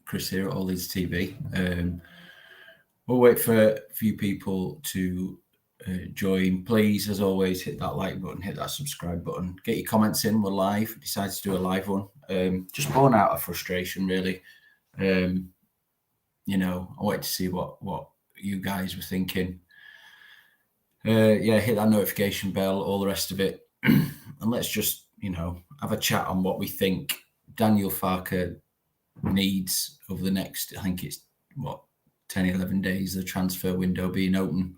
Chris here at All Leeds TV. We'll wait for a few people to join. Please, as always, hit that like button, hit that subscribe button, get your comments in. We're live. Decided to do a live one. Just born out of frustration, really. I wanted to see what you guys were thinking. Hit that notification bell, all the rest of it, and let's just have a chat on what we think Daniel Farke needs over the next, I think it's 10, 11 days, the transfer window being open.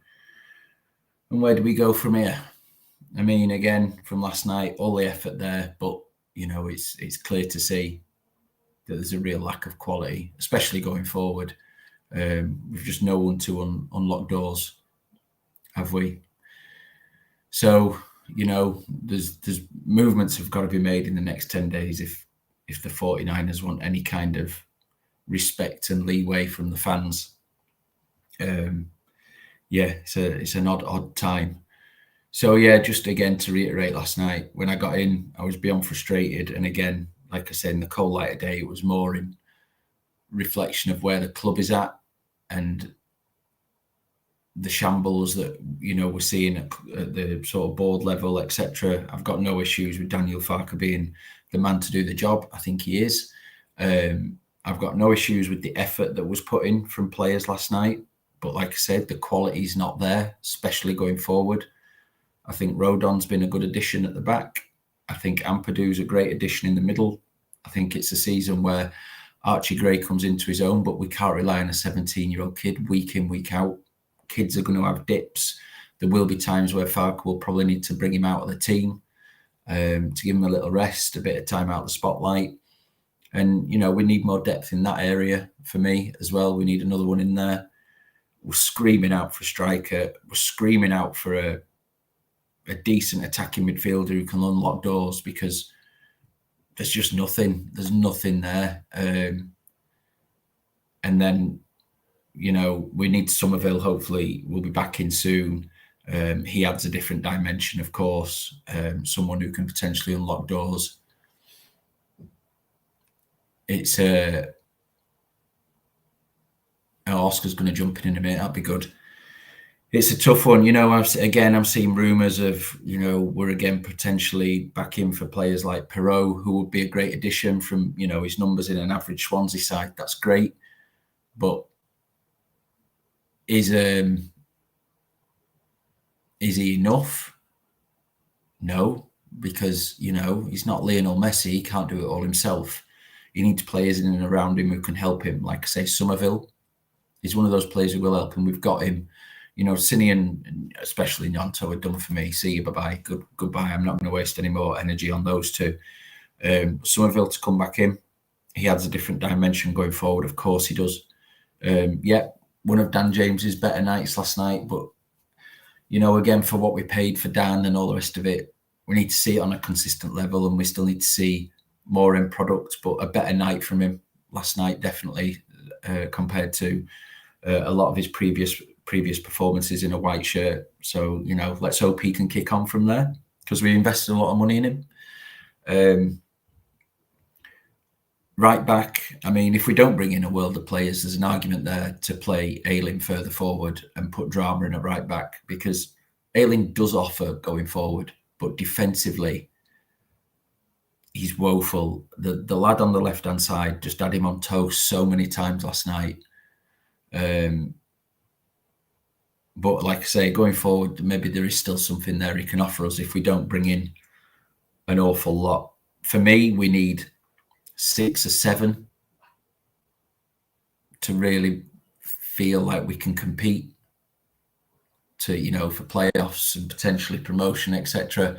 And where do we go from here? I mean, again, from last night, all the effort there, but it's clear to see that there's a real lack of quality, especially going forward. We've just no one to unlock doors, have we? So, there's movements have got to be made in the next 10 days if the 49ers want any kind of respect and leeway from the fans. It's an odd time. So just again to reiterate, last night when I got in, I was beyond frustrated. And again, like I said, in the cold light of day, it was more in reflection of where the club is at and the shambles that we're seeing at the sort of board level, etc. I've got no issues with Daniel Farke being the man to do the job. I think he is. I've got no issues with the effort that was put in from players last night. But like I said, the quality's not there, especially going forward. I think Rodon's been a good addition at the back. I think Ampadu's a great addition in the middle. I think it's a season where Archie Gray comes into his own, but we can't rely on a 17-year-old kid week in, week out. Kids are going to have dips. There will be times where Farke will probably need to bring him out of the team to give him a little rest, a bit of time out of the spotlight. And, we need more depth in that area for me as well. We need another one in there. We're screaming out for a striker. We're screaming out for a decent attacking midfielder who can unlock doors, because there's just nothing. There's nothing there. And then, we need Somerville. Hopefully we'll be back in soon. He adds a different dimension, of course. Someone who can potentially unlock doors. It's Oscar's going to jump in a minute. That'd be good. It's a tough one. I'm seeing rumours of, we're again potentially back in for players like Perot, who would be a great addition from, his numbers in an average Swansea side. That's great. But is he enough? No, because, he's not Lionel Messi. He can't do it all himself. You need players in and around him who can help him. Like I say, Somerville is one of those players who will help him. We've got him. Cini and especially Gnonto are done for me. See you, bye-bye. Goodbye. I'm not going to waste any more energy on those two. Somerville to come back in. He adds a different dimension going forward. Of course he does. One of Dan James's better nights last night. But, again, for what we paid for Dan and all the rest of it, we need to see it on a consistent level, and we still need to see more end product. But a better night from him last night, definitely, compared to a lot of his previous performances in a white shirt. So, let's hope he can kick on from there, because we invested a lot of money in him. Right back, I mean, if we don't bring in a world of players, there's an argument there to play Ayling further forward and put Drama in at right back, because Ayling does offer going forward, but defensively, he's woeful. The lad on the left-hand side just had him on toast so many times last night. But like I say, going forward, maybe there is still something there he can offer us if we don't bring in an awful lot. For me, we need 6 or 7 to really feel like we can compete for playoffs and potentially promotion, etc.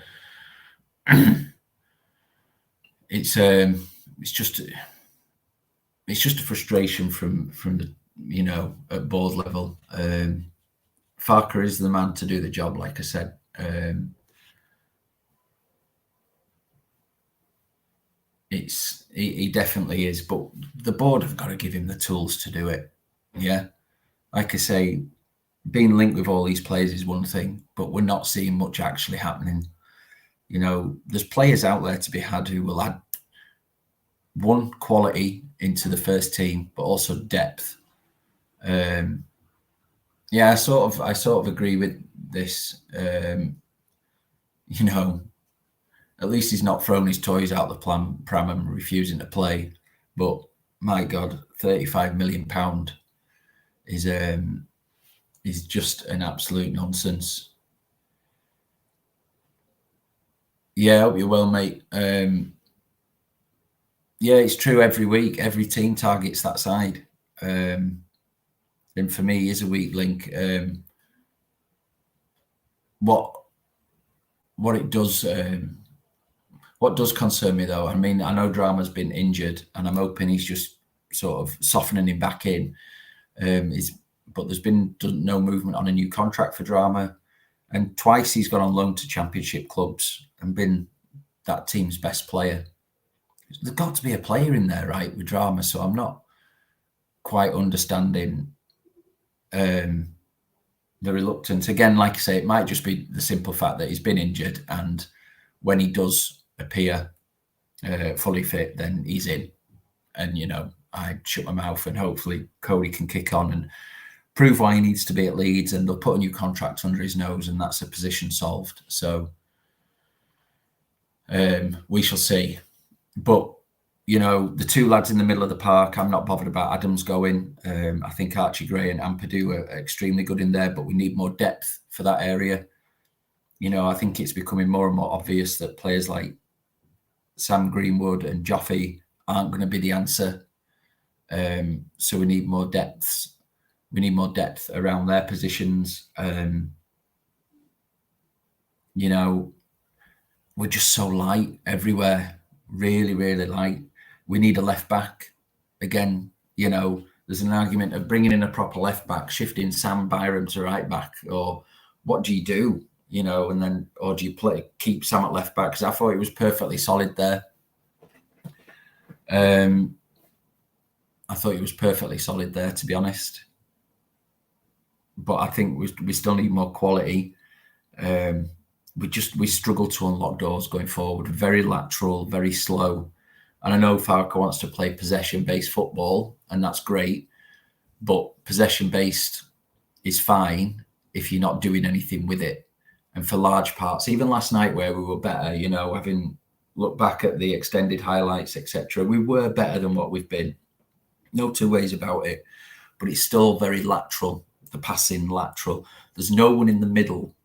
It's just a frustration from the at board level. Farke is the man to do the job, like I said. He definitely is, but the board have got to give him the tools to do it. Yeah, like I say, being linked with all these players is one thing, but we're not seeing much actually happening. There's players out there to be had who will add one quality into the first team, but also depth. Yeah, I sort of agree with this. You know, at least he's not throwing his toys out the pram and refusing to play. But my God, £35 million is just an absolute nonsense. Yeah, I hope you're well, mate. Yeah, it's true. Every week, every team targets that side. And for me, he's a weak link. What it does, what does concern me though, I mean, I know Drama's been injured, and I'm hoping he's just sort of softening him back in. But there's been no movement on a new contract for Drama, and twice he's gone on loan to Championship clubs and been that team's best player. There's got to be a player in there, right, with Drama. So I'm not quite understanding the reluctance. Again, like I say, it might just be the simple fact that he's been injured, and when he does appear fully fit, then he's in. And, you know, I shut my mouth, and hopefully Cody can kick on and prove why he needs to be at Leeds, and they'll put a new contract under his nose, and that's a position solved. So we shall see. But, you know, the two lads in the middle of the park, I'm not bothered about Adams going. I think Archie Gray and Ampadu are extremely good in there, but we need more depth for that area. You know, I think it's becoming more and more obvious that players like Sam Greenwood and Joffy aren't going to be the answer. So we need more depth. We need more depth around their positions. You know, we're just so light everywhere. Really, really light. We need a left back. Again, you know, there's an argument of bringing in a proper left back, shifting Sam Byram to right back, or what do you do? You know, and then, or do you keep Sam at left back? Because I thought he was perfectly solid there. I thought he was perfectly solid there, to be honest. But I think we still need more quality. We struggle to unlock doors going forward. Very lateral, very slow. And I know Farke wants to play possession-based football, and that's great. But possession-based is fine if you're not doing anything with it. And for large parts, even last night where we were better, you know, having looked back at the extended highlights, etc., we were better than what we've been. No two ways about it. But it's still very lateral, the passing lateral. There's no one in the middle,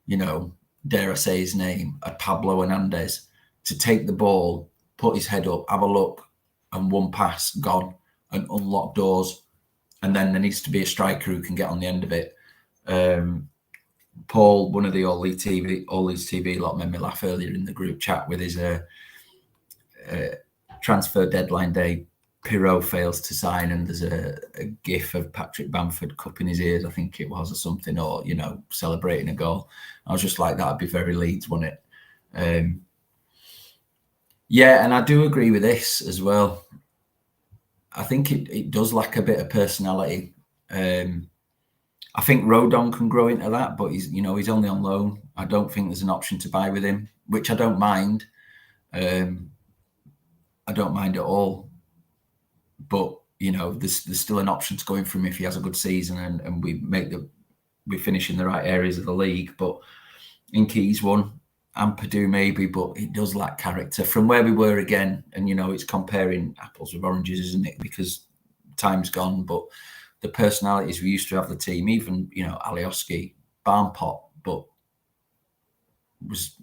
you know, dare I say his name, a Pablo Hernandez, to take the ball, put his head up, have a look, and one pass, gone, and unlock doors. And then there needs to be a striker who can get on the end of it. Paul, one of the All Leeds TV lot, made me laugh earlier in the group chat with his transfer deadline day. Pirro fails to sign, and there's a gif of Patrick Bamford cupping his ears, I think it was, or something, or, you know, celebrating a goal. I was just like, that'd be very Leeds, wouldn't it? Yeah, and I do agree with this as well. I think it does lack a bit of personality. I think Rodon can grow into that, but he's only on loan. I don't think there's an option to buy with him, which I don't mind. I don't mind at all. But, you know, there's still an option to go in for him if he has a good season and we finish in the right areas of the league. But Inky's one, Ampadu maybe, but it does lack character from where we were again. And, you know, it's comparing apples with oranges, isn't it? Because time's gone, but the personalities we used to have the team, even, you know, Alioski, Barnpot, but was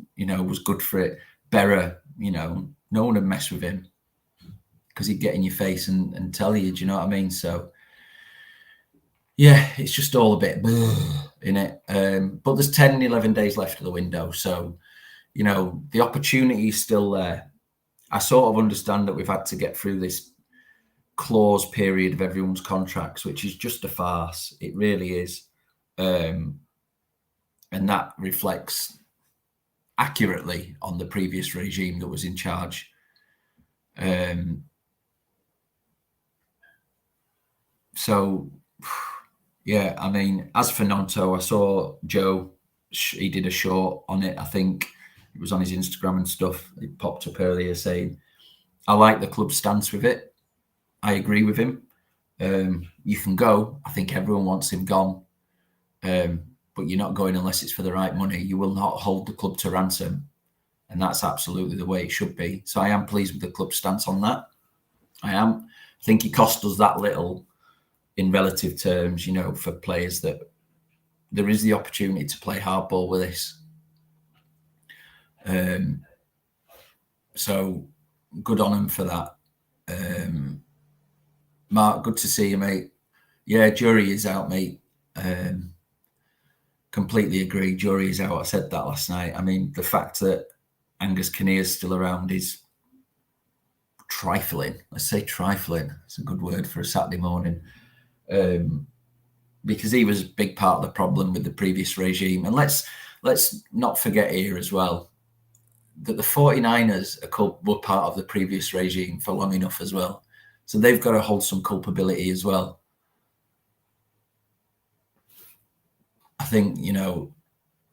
good for it. Berra, you know, no one would mess with him because he'd get in your face and tell you, do you know what I mean? So, yeah, it's just all a bit in it. But there's 10, 11 days left of the window. So, you know, the opportunity is still there. I sort of understand that we've had to get through this clause period of everyone's contracts, which is just a farce. It really is. And that reflects accurately on the previous regime that was in charge. So, yeah, I mean, as for Gnonto, I saw Joe, he did a short on it. I think it was on his Instagram and stuff. It popped up earlier saying, I like the club's stance with it. I agree with him. You can go. I think everyone wants him gone. But you're not going unless it's for the right money. You will not hold the club to ransom. And that's absolutely the way it should be. So I am pleased with the club's stance on that. I am. I think he cost us that little in relative terms, you know, for players that there is the opportunity to play hardball with this. So good on him for that. Mark, good to see you, mate. Yeah, jury is out, mate. Completely agree. Jury is out. I said that last night. I mean, the fact that Angus Kinnear's still around is trifling. Let's say trifling. It's a good word for a Saturday morning. Because he was a big part of the problem with the previous regime. And let's not forget here as well that the 49ers were part of the previous regime for long enough as well. So they've got to hold some culpability as well. I think, you know,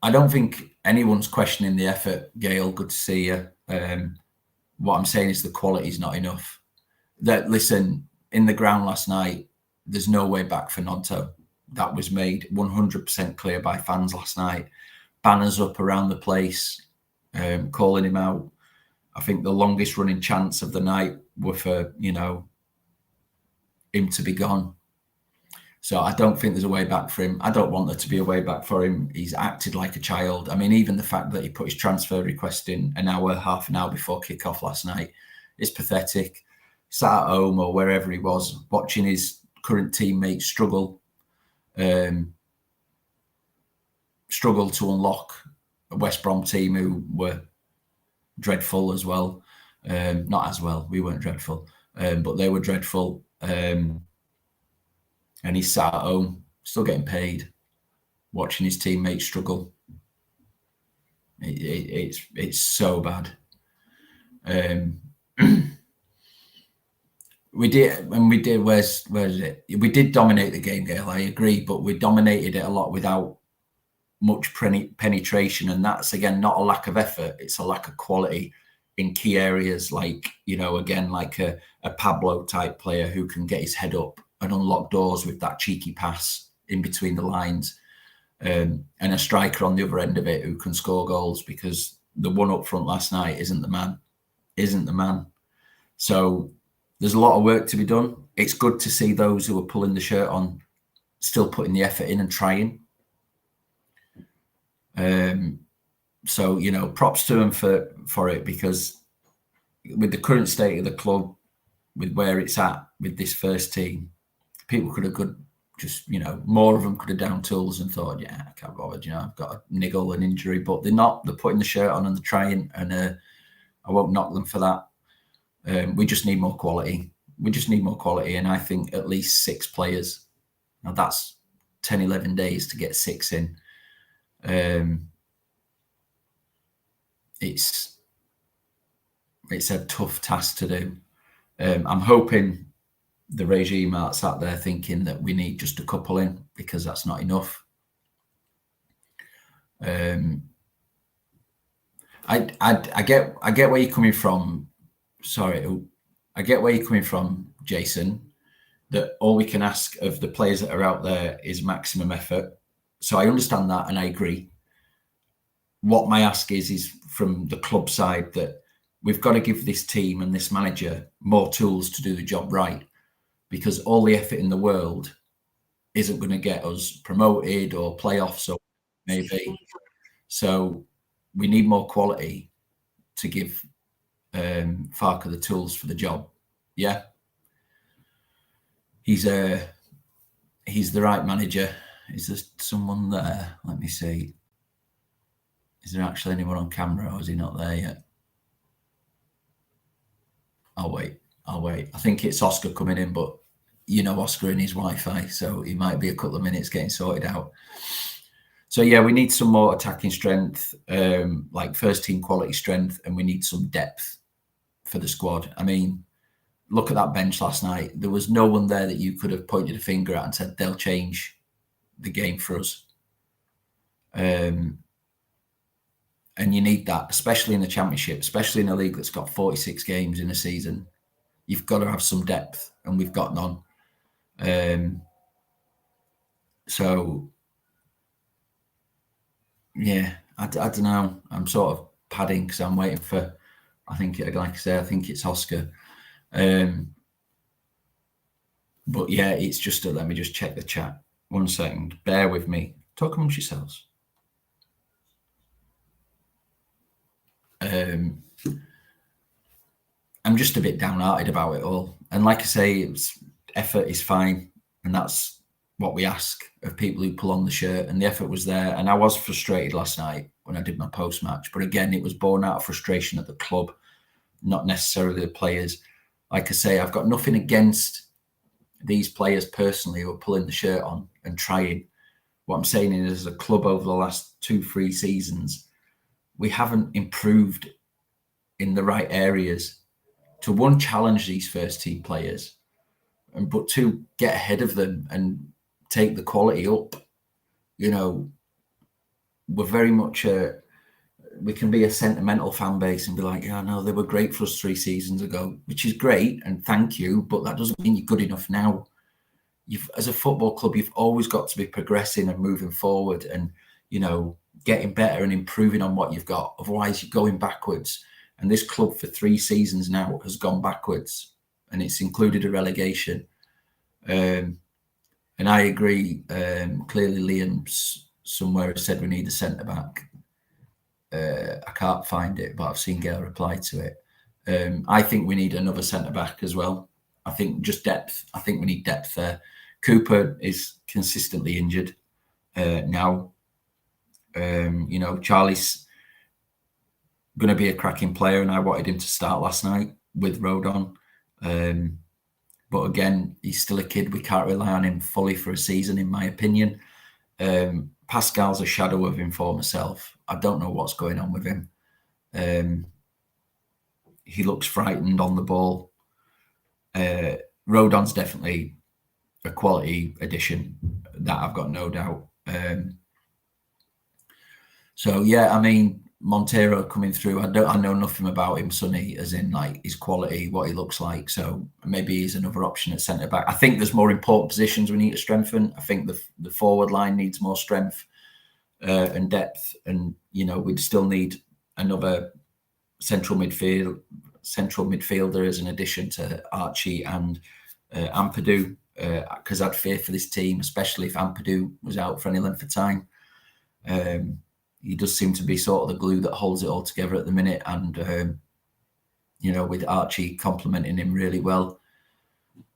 I don't think anyone's questioning the effort, Gail. Good to see you. What I'm saying is the quality is not enough. Listen, in the ground last night, there's no way back for Gnonto. That was made 100% clear by fans last night. Banners up around the place, calling him out. I think the longest running chants of the night were for, you know, him to be gone. So I don't think there's a way back for him. I don't want there to be a way back for him. He's acted like a child. I mean, even the fact that he put his transfer request in half an hour before kickoff last night is pathetic. Sat at home or wherever he was, watching his current teammates struggle to unlock a West Brom team who were dreadful as well. Not as well. We weren't dreadful, but they were dreadful. And he's sat at home, still getting paid, watching his teammates struggle. It's so bad. We did. Where's it? We did dominate the game, Gail. I agree, but we dominated it a lot without much penetration, and that's again not a lack of effort. It's a lack of quality in key areas, like, you know, again, like a Pablo type player who can get his head up and unlock doors with that cheeky pass in between the lines, and a striker on the other end of it who can score goals, because the one up front last night isn't the man. So there's a lot of work to be done. It's good to see those who are pulling the shirt on still putting the effort in and trying. So, you know, props to them for it, because with the current state of the club, with where it's at with this first team, people could just, you know, more of them could have down tools and thought, yeah, I can't bother, you know, I've got a niggle, an injury, but they're not. They're putting the shirt on and they're trying, and I won't knock them for that. We just need more quality. And I think at least 6 players. Now that's 10, 11 days to get 6 in. It's a tough task to do. I'm hoping the regime aren't sat there thinking that we need just a couple in, because that's not enough. I get where you're coming from. Sorry, I get where you're coming from, Jason, that all we can ask of the players that are out there is maximum effort. So I understand that, and I agree. What my ask is from the club side, that we've got to give this team and this manager more tools to do the job right, because all the effort in the world isn't going to get us promoted or playoffs, or maybe. So we need more quality to give Farke the tools for the job. Yeah. He's the right manager. Is there someone there? Let me see. Is there actually anyone on camera, or is he not there yet? I'll wait. I think it's Oscar coming in, but you know Oscar and his Wi-Fi, so he might be a couple of minutes getting sorted out. So yeah, we need some more attacking strength, like first team quality strength, and we need some depth for the squad. I mean, look at that bench last night. There was no one there that you could have pointed a finger at and said they'll change the game for us. And you need that, especially in the Championship, especially in a league that's got 46 games in a season. you've got to have some depth, and we've got none. So, yeah, I don't know. I'm sort of padding because I'm waiting for, I think, like I say, I think it's Oscar. But yeah, it's just let me just check the chat. 1 second. Bear with me. Talk amongst yourselves. I'm just a bit downhearted about it all. And like I say, effort is fine. And that's what we ask of people who pull on the shirt. And the effort was there. And I was frustrated last night when I did my post-match. But again, it was born out of frustration at the club, not necessarily the players. Like I say, I've got nothing against these players personally who are pulling the shirt on and trying. What I'm saying is, as a club over the last 2-3 seasons, we haven't improved in the right areas to, one, challenge these first team players, but two, get ahead of them and take the quality up. You know, we're very much we can be a sentimental fan base and be like, yeah, no, they were great for us 3 seasons ago, which is great and thank you, but that doesn't mean you're good enough now. As a football club, you've always got to be progressing and moving forward and, you know, getting better and improving on what you've got. Otherwise, you're going backwards. And this club for 3 seasons now has gone backwards, and it's included a relegation. And I agree. Clearly, Liam somewhere said we need a centre-back. I can't find it, but I've seen Gail reply to it. I think we need another centre-back as well. I think just depth. I think we need depth there. Cooper is consistently injured now. You know, Charlie's going to be a cracking player, and I wanted him to start last night with Rodon. But again, he's still a kid. We can't rely on him fully for a season, in my opinion. Pascal's a shadow of him former self. I don't know what's going on with him. He looks frightened on the ball. Rodon's definitely a quality addition, that I've got no doubt. So yeah, I mean, Montero coming through, I know nothing about him, Sonny, as in like his quality, what he looks like. So maybe he's another option at centre back. I think there's more important positions we need to strengthen. I think the forward line needs more strength and depth, and you know, we'd still need another central midfielder as an addition to Archie and Ampadu, because I'd fear for this team, especially if Ampadu was out for any length of time. He does seem to be sort of the glue that holds it all together at the minute, and you know, with Archie complementing him really well.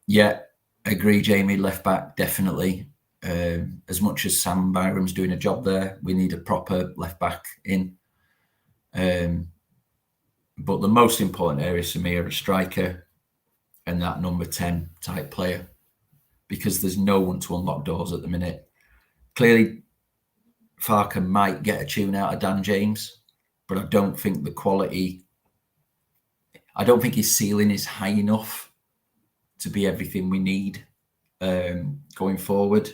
Yeah, agree, Jamie. Left back, definitely. As much as Sam Byram's doing a job there, we need a proper left back in. But the most important areas for me are a striker and that number 10 type player, because there's no one to unlock doors at the minute. Clearly, Farke might get a tune out of Dan James, but I don't think the quality, I don't think his ceiling is high enough to be everything we need going forward.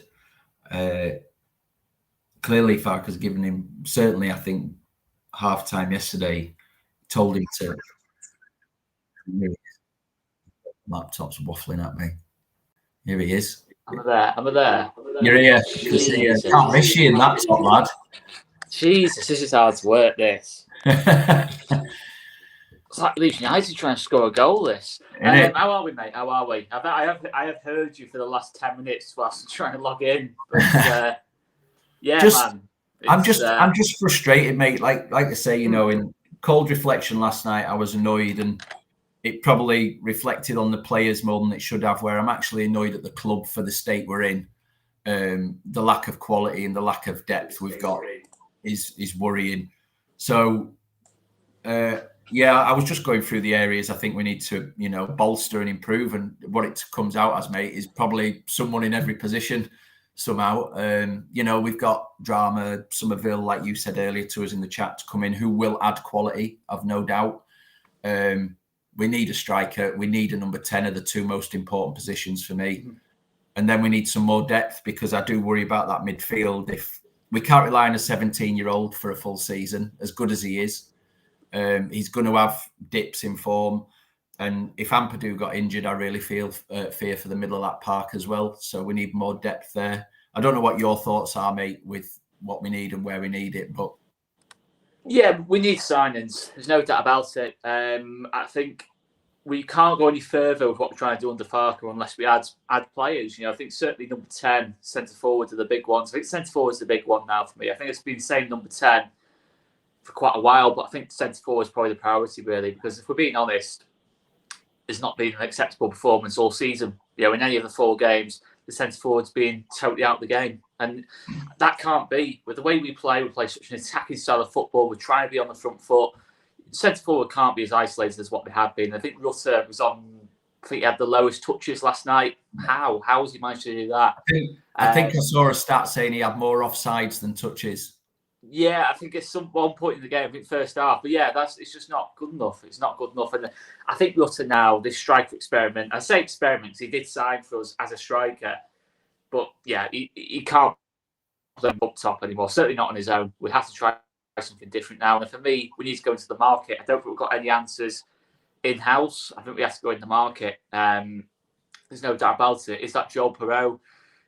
Clearly, Farke's given him, certainly, I think, half-time yesterday, told him to... Laptop's waffling at me. Here he is. I'm there. You're here. Can't miss you in that top, lad. Jesus, this is hard to work, this. It's like Leeds United trying to score a goal, this. How are we, mate? How are we? I have heard you for the last 10 minutes whilst trying to log in. But, yeah, man. I'm just frustrated, mate. Like I say, you know, in cold reflection last night, I was annoyed, and it probably reflected on the players more than it should have, where I'm actually annoyed at the club for the state we're in. The lack of quality and the lack of depth we've got is worrying. So, yeah, I was just going through the areas I think we need to, you know, bolster and improve. And what it comes out as, mate, is probably someone in every position somehow. You know, we've got Drama, Somerville, like you said earlier to us in the chat, to come in, who will add quality, I've no doubt. We need a striker. We need a number 10 are the 2 most important positions for me. And then we need some more depth, because I do worry about that midfield. If we can't rely on a 17-year-old for a full season, as good as he is, he's going to have dips in form. And if Ampadu got injured, I really feel fear for the middle of that park as well. So we need more depth there. I don't know what your thoughts are, mate, with what we need and where we need it, but yeah, we need signings. There's no doubt about it. I think we can't go any further with what we're trying to do under Farke unless we add players. I think certainly number 10, centre forward, are the big ones. I think centre forward is the big one now for me. I think it's been the same number 10 for quite a while, but I think centre forward is probably the priority really, because if we're being honest, there's not been an acceptable performance all season. In any of the 4 games, the centre forward's been totally out of the game. And that can't be. With the way we play such an attacking style of football, we're trying to be on the front foot. Centre forward can't be as isolated as what they have been. I think Rutter was on, I think he had the lowest touches last night. How has he managed to do that? I think I saw a stat saying he had more offsides than touches. Yeah, I think at one point in the game, I think first half. But yeah, it's just not good enough. It's not good enough. And I think Rutter now, this striker experiment, I say experiment because he did sign for us as a striker. But yeah, he can't play up top anymore. Certainly not on his own. We have to try something different now. And for me, we need to go into the market. I don't think we've got any answers in-house. I think we have to go in the market. There's no doubt about it. Is that Joel Perreault?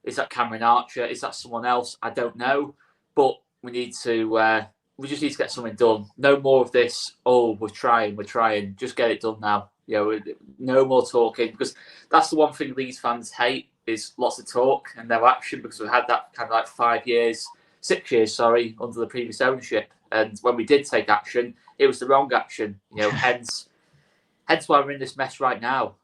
Is that Cameron Archer? Is that someone else? I don't know. But we need to. We just need to get something done. No more of this. Oh, we're trying. Just get it done now. No more talking, because that's the one thing Leeds fans hate, is lots of talk and no action, because we've had that kind of like 6 years, under the previous ownership. And when we did take action, it was the wrong action. Hence why we're in this mess right now.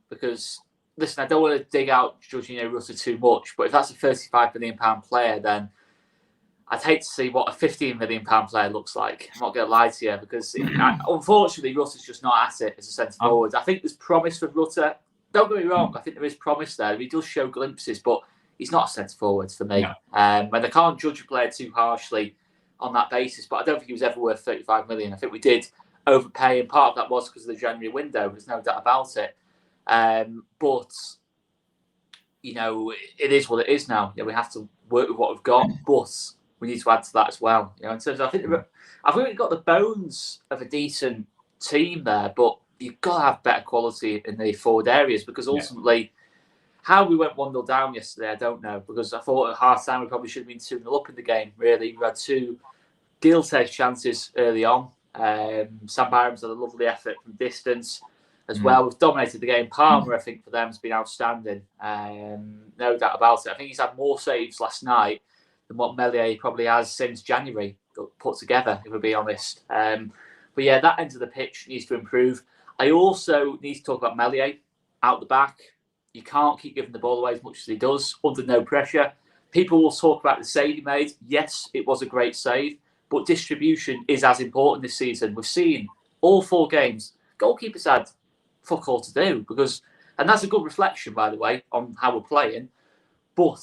Because listen, I don't want to dig out Jorginho Rutter too much, but if that's a £35 million player, then I'd hate to see what a £15 million player looks like. I'm not going to lie to you, because unfortunately, Rutter's just not at it as a centre forward. I think there's promise for Rutter. Don't get me wrong. I think there is promise there. He does show glimpses, but he's not a centre forward for me. No. And I can't judge a player too harshly on that basis, but I don't think he was ever worth 35 million. I think we did overpay, and part of that was because of the January window. There's no doubt about it. But it is what it is now. We have to work with what we've got, but we need to add to that as well. In terms of, I think we've got the bones of a decent team there, but you've got to have better quality in the forward areas, because ultimately, how we went 1-0 down yesterday, I don't know, because I thought at half time we probably should have been 2-0 up in the game, really. We had 2 deal-take chances early on. Sam Byram's had a lovely effort from distance as well. We've dominated the game. Palmer, I think, for them has been outstanding. No doubt about it. I think he's had more saves last night than what Meslier probably has since January put together, if we're being honest. But yeah, that end of the pitch needs to improve. I also need to talk about Meslier out the back. You can't keep giving the ball away as much as he does under no pressure. People will talk about the save he made. Yes, it was a great save, but distribution is as important this season. We've seen all 4 games, goalkeepers had fuck all to do, and that's a good reflection, by the way, on how we're playing, but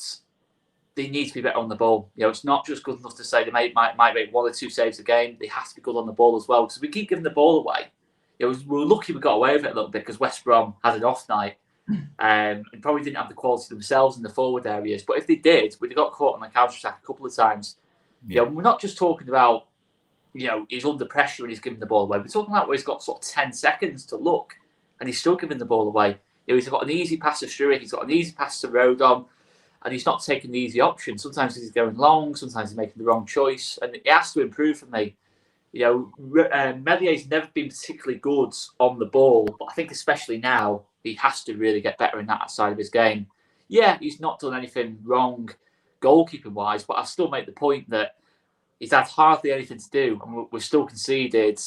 they need to be better on the ball. It's not just good enough to say they might make 1 or 2 saves a game. They have to be good on the ball as well, because if we keep giving the ball away, we're lucky we got away with it a little bit, because West Brom had an off night and probably didn't have the quality themselves in the forward areas. But if they did, we'd have got caught on the counter-attack a couple of times. We're not just talking about, he's under pressure and he's giving the ball away. We're talking about where he's got sort of 10 seconds to look and he's still giving the ball away. He's got an easy pass to Struik, he's got an easy pass to Rodon, and he's not taking the easy option. Sometimes he's going long, sometimes he's making the wrong choice, and it has to improve for me. Medier's never been particularly good on the ball, but I think especially now, he has to really get better in that side of his game. Yeah, he's not done anything wrong goalkeeping-wise, but I still make the point that he's had hardly anything to do, and we've still conceded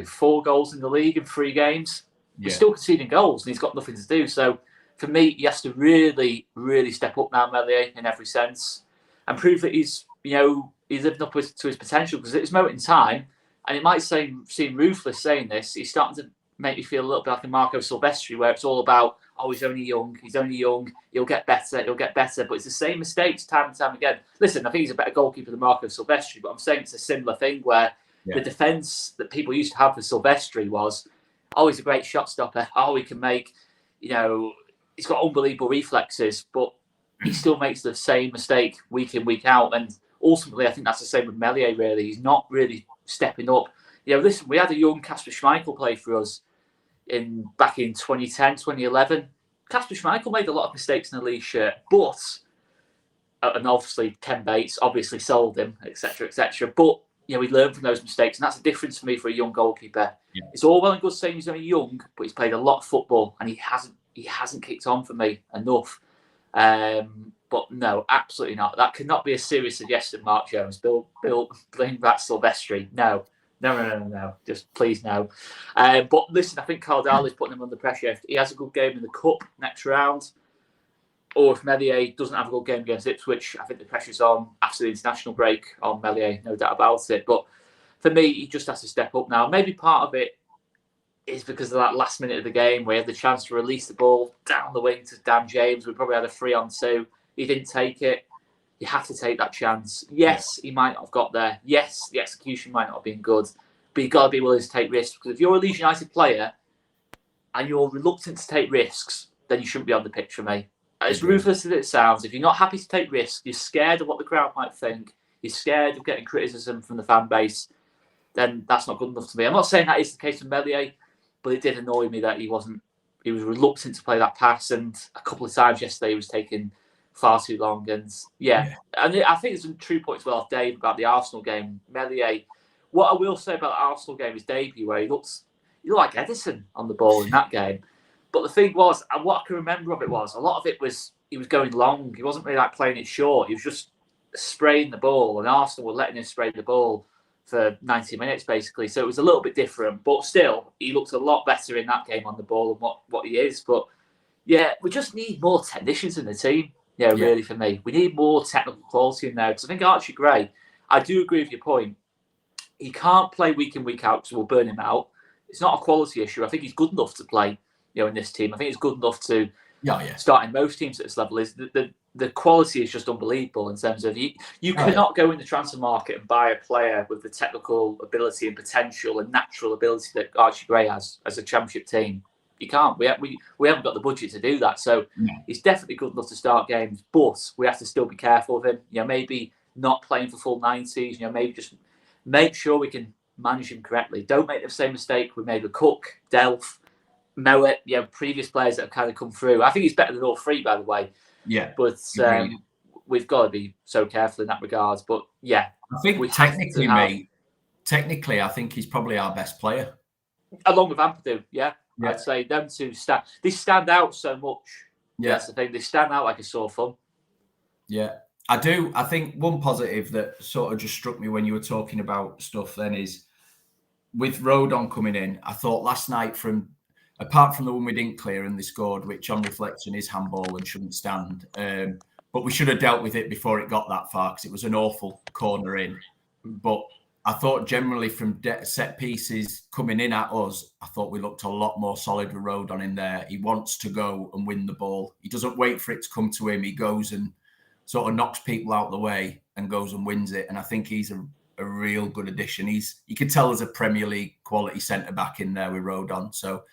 4 goals in the league in 3 games. We're still conceding goals, and he's got nothing to do. So, for me, he has to really, really step up now, Meslier, in every sense, and prove that he's living up to his potential. Because at this moment in time, and it might seem ruthless saying this, he's starting to make me feel a little bit like a Marco Silvestri, where it's all about, he's only young, he'll get better. But it's the same mistakes time and time again. Listen, I think he's a better goalkeeper than Marco Silvestri, but I'm saying it's a similar thing where the defence that people used to have for Silvestri was, he's a great shot stopper. He can make, he's got unbelievable reflexes, but he still makes the same mistake week in, week out. And ultimately, I think that's the same with Meslier, really. He's not really stepping up. Listen, we had a young Kasper Schmeichel play for us. back in 2010, 2011. Kasper Schmeichel made a lot of mistakes in the Leeds shirt, but and obviously Ken Bates obviously sold him, etc., etc. But we learned from those mistakes, and that's the difference for me for a young goalkeeper. Yeah. It's all well and good saying he's only young, but he's played a lot of football, and he hasn't kicked on for me enough. But no, absolutely not. That could not be a serious suggestion, Mark Jones. Bill, bring back Silvestri. No. Just please no. But listen, I think Cardal is putting him under pressure. If he has a good game in the cup next round, or if Meslier doesn't have a good game against Ipswich, I think the pressure's on after the international break on Meslier, no doubt about it. But for me, he just has to step up now. Maybe part of it is because of that last minute of the game where he had the chance to release the ball down the wing to Dan James. We probably had a 3-on-2. He didn't take it. You have to take that chance. Yes, he might not have got there. Yes, the execution might not have been good. But you've got to be willing to take risks. Because if you're a Leeds United player and you're reluctant to take risks, then you shouldn't be on the pitch for me. As ruthless as it sounds, if you're not happy to take risks, you're scared of what the crowd might think, you're scared of getting criticism from the fan base, then that's not good enough to me. I'm not saying that is the case with Meslier, but it did annoy me that he was reluctant to play that pass, and a couple of times yesterday he was taking far too long. And and I think there's some true points well off Dave about the Arsenal game. Meslier, what I will say about the Arsenal game is debut, where he looked like Edison on the ball in that game. But the thing was, and what I can remember of it was, a lot of it was he was going long. He wasn't really like playing it short. He was just spraying the ball, and Arsenal were letting him spray the ball for 90 minutes, basically. So it was a little bit different. But still, he looked a lot better in that game on the ball than what he is. But yeah, we just need more technicians in the team. Yeah, really, for me. We need more technical quality in there. Because I think Archie Gray, I do agree with your point. He can't play week in, week out, so we'll burn him out. It's not a quality issue. I think he's good enough to play in this team. I think he's good enough to start in most teams at this level. Is the quality is just unbelievable in terms of you cannot go in the transfer market and buy a player with the technical ability and potential and natural ability that Archie Gray has as a championship team. You can't. We haven't got the budget to do that. So he's definitely good enough to start games, but we have to still be careful of him. Maybe not playing for full 90s. Maybe just make sure we can manage him correctly. Don't make the same mistake we made with Cook, Delph, Mowat, previous players that have kind of come through. I think he's better than all three, by the way. Yeah. But we've got to be so careful in that regard. But yeah. I think technically, I think he's probably our best player. Along with Ampadu, I'd say them two stand out so much. Yeah. That's the thing. They stand out like a sore thumb. Yeah. I do. I think one positive that sort of just struck me when you were talking about stuff then is with Rodon coming in, I thought last night apart from the one we didn't clear and they scored, which on reflection is handball and shouldn't stand. But we should have dealt with it before it got that far because it was an awful corner in. But I thought generally from set pieces coming in at us, I thought we looked a lot more solid with Rodon in there. He wants to go and win the ball. He doesn't wait for it to come to him. He goes and sort of knocks people out the way and goes and wins it. And I think he's a real good addition. You can tell there's a Premier League quality centre-back in there with Rodon. So,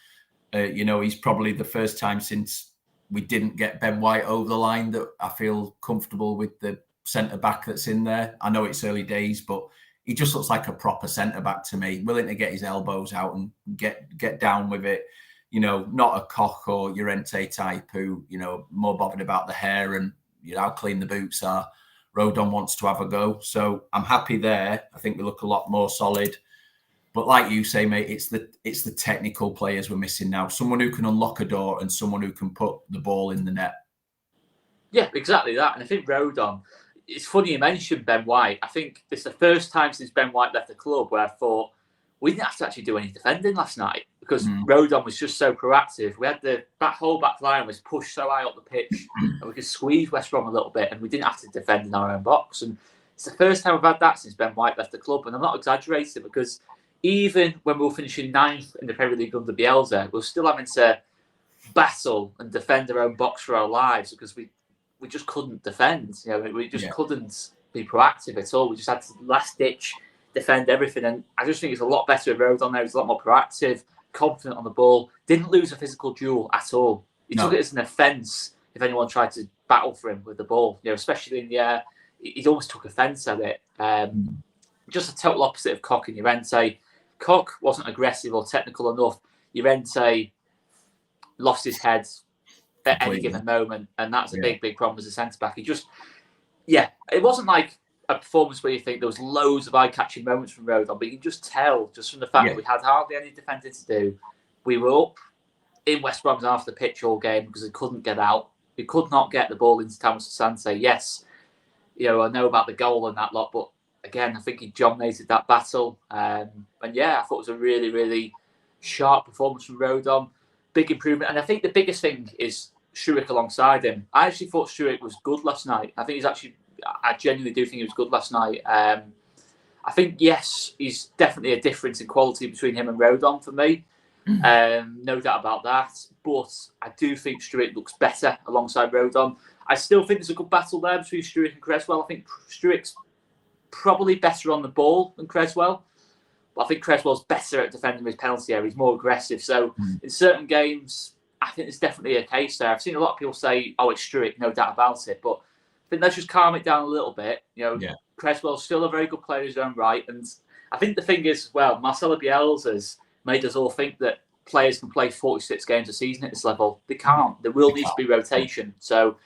he's probably the first time since we didn't get Ben White over the line that I feel comfortable with the centre-back that's in there. I know it's early days, but he just looks like a proper centre-back to me, willing to get his elbows out and get down with it. Not a Koch or Llorente type who, more bothered about the hair and how clean the boots are. Rodon wants to have a go. So I'm happy there. I think we look a lot more solid. But like you say, mate, it's the technical players we're missing now. Someone who can unlock a door and someone who can put the ball in the net. Yeah, exactly that. And I think Rodon, it's funny you mentioned Ben White. I think it's the first time since Ben White left the club where I thought we didn't have to actually do any defending last night because Rodon was just so proactive. We had that whole back line was pushed so high up the pitch and we could squeeze West Brom a little bit and we didn't have to defend in our own box. And it's the first time we've had that since Ben White left the club. And I'm not exaggerating because even when we were finishing 9th in the Premier League under Bielsa, we were still having to battle and defend our own box for our lives because we just couldn't defend. We just couldn't be proactive at all. We just had to last ditch defend everything. And I just think it's a lot better with Rodon there. He's a lot more proactive, confident on the ball. Didn't lose a physical duel at all. He took it as an offence if anyone tried to battle for him with the ball. Especially in the air, he almost took offence at it. Just a total opposite of Koch and Llorente. Koch wasn't aggressive or technical enough. Llorente lost his head at any given moment, and that's a big problem as a centre-back. He just, it wasn't like a performance where you think there was loads of eye-catching moments from Rodon, but you can just tell, just from the fact that we had hardly any defending to do. We were up in West Brom's half the pitch all game because we couldn't get out. We could not get the ball into Thomas Asante. Yes, I know about the goal and that lot, but again, I think he dominated that battle. I thought it was a really, really sharp performance from Rodon. Big improvement. And I think the biggest thing is Struijk alongside him. I actually thought Struijk was good last night. I genuinely do think he was good last night. I think, yes, he's definitely a difference in quality between him and Rodon for me. No doubt about that. But I do think Struijk looks better alongside Rodon. I still think there's a good battle there between Struijk and Cresswell. I think Struijk's probably better on the ball than Cresswell. But I think Cresswell's better at defending his penalty area. He's more aggressive. So in certain games, I think there's definitely a case there. I've seen a lot of people say, it's Struijk, no doubt about it. But I think let's just calm it down a little bit. Cresswell's still a very good player in his own right. And I think the thing is, Marcelo Bielsa's made us all think that players can play 46 games a season at this level. They can't. There will need to be rotation. So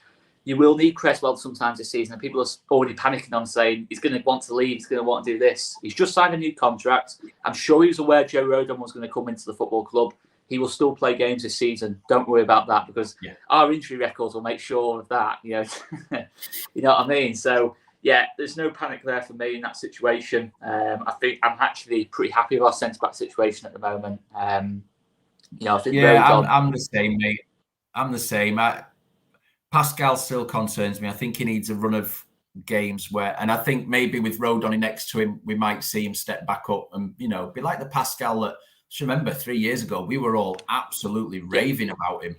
you will need Cresswell sometimes this season. And people are already panicking on saying he's going to want to leave. He's going to want to do this. He's just signed a new contract. I'm sure he was aware Joe Rodon was going to come into the football club. He will still play games this season. Don't worry about that because our injury records will make sure of that. You know what I mean? So, there's no panic there for me in that situation. I think I'm actually pretty happy with our centre-back situation at the moment. I think Rodon... I'm the same, mate. I'm the same. Pascal still concerns me. I think he needs a run of games and I think maybe with Rodon next to him, we might see him step back up and, be like the Pascal that, just remember 3 years ago, we were all absolutely raving about him.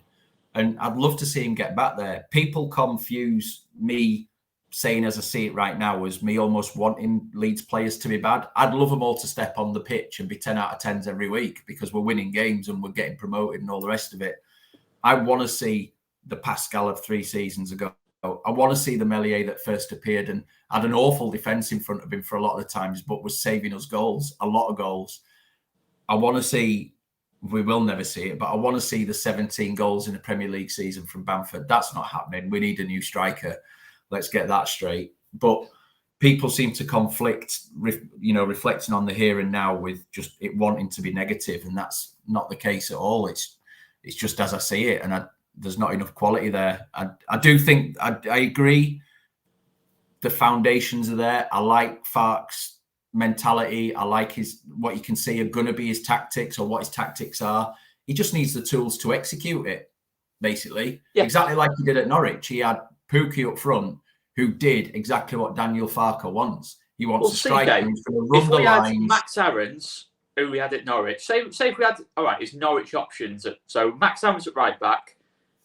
And I'd love to see him get back there. People confuse me saying as I see it right now as me almost wanting Leeds players to be bad. I'd love them all to step on the pitch and be 10 out of 10s every week because we're winning games and we're getting promoted and all the rest of it. I want to see the Pascal of 3 seasons ago. I want to see the Meslier that first appeared and had an awful defence in front of him for a lot of the times, but was saving us goals, a lot of goals. I want to see, we will never see it, but I want to see the 17 goals in the Premier League season from Bamford. That's not happening. We need a new striker. Let's get that straight. But people seem to conflict, reflecting on the here and now with just it wanting to be negative, and that's not the case at all. It's just as I see it, and there's not enough quality there. I do think, I agree, the foundations are there. I like Farke's mentality. I like what you can see are going to be his tactics or what his tactics are. He just needs the tools to execute it, basically. Yeah. Exactly like he did at Norwich. He had Pukki up front who did exactly what Daniel Farke wants. He wants a striker who's going to run the lines. Had Max Aarons, who we had at Norwich, say if we had, all right, it's Norwich options. So Max Aarons at right back,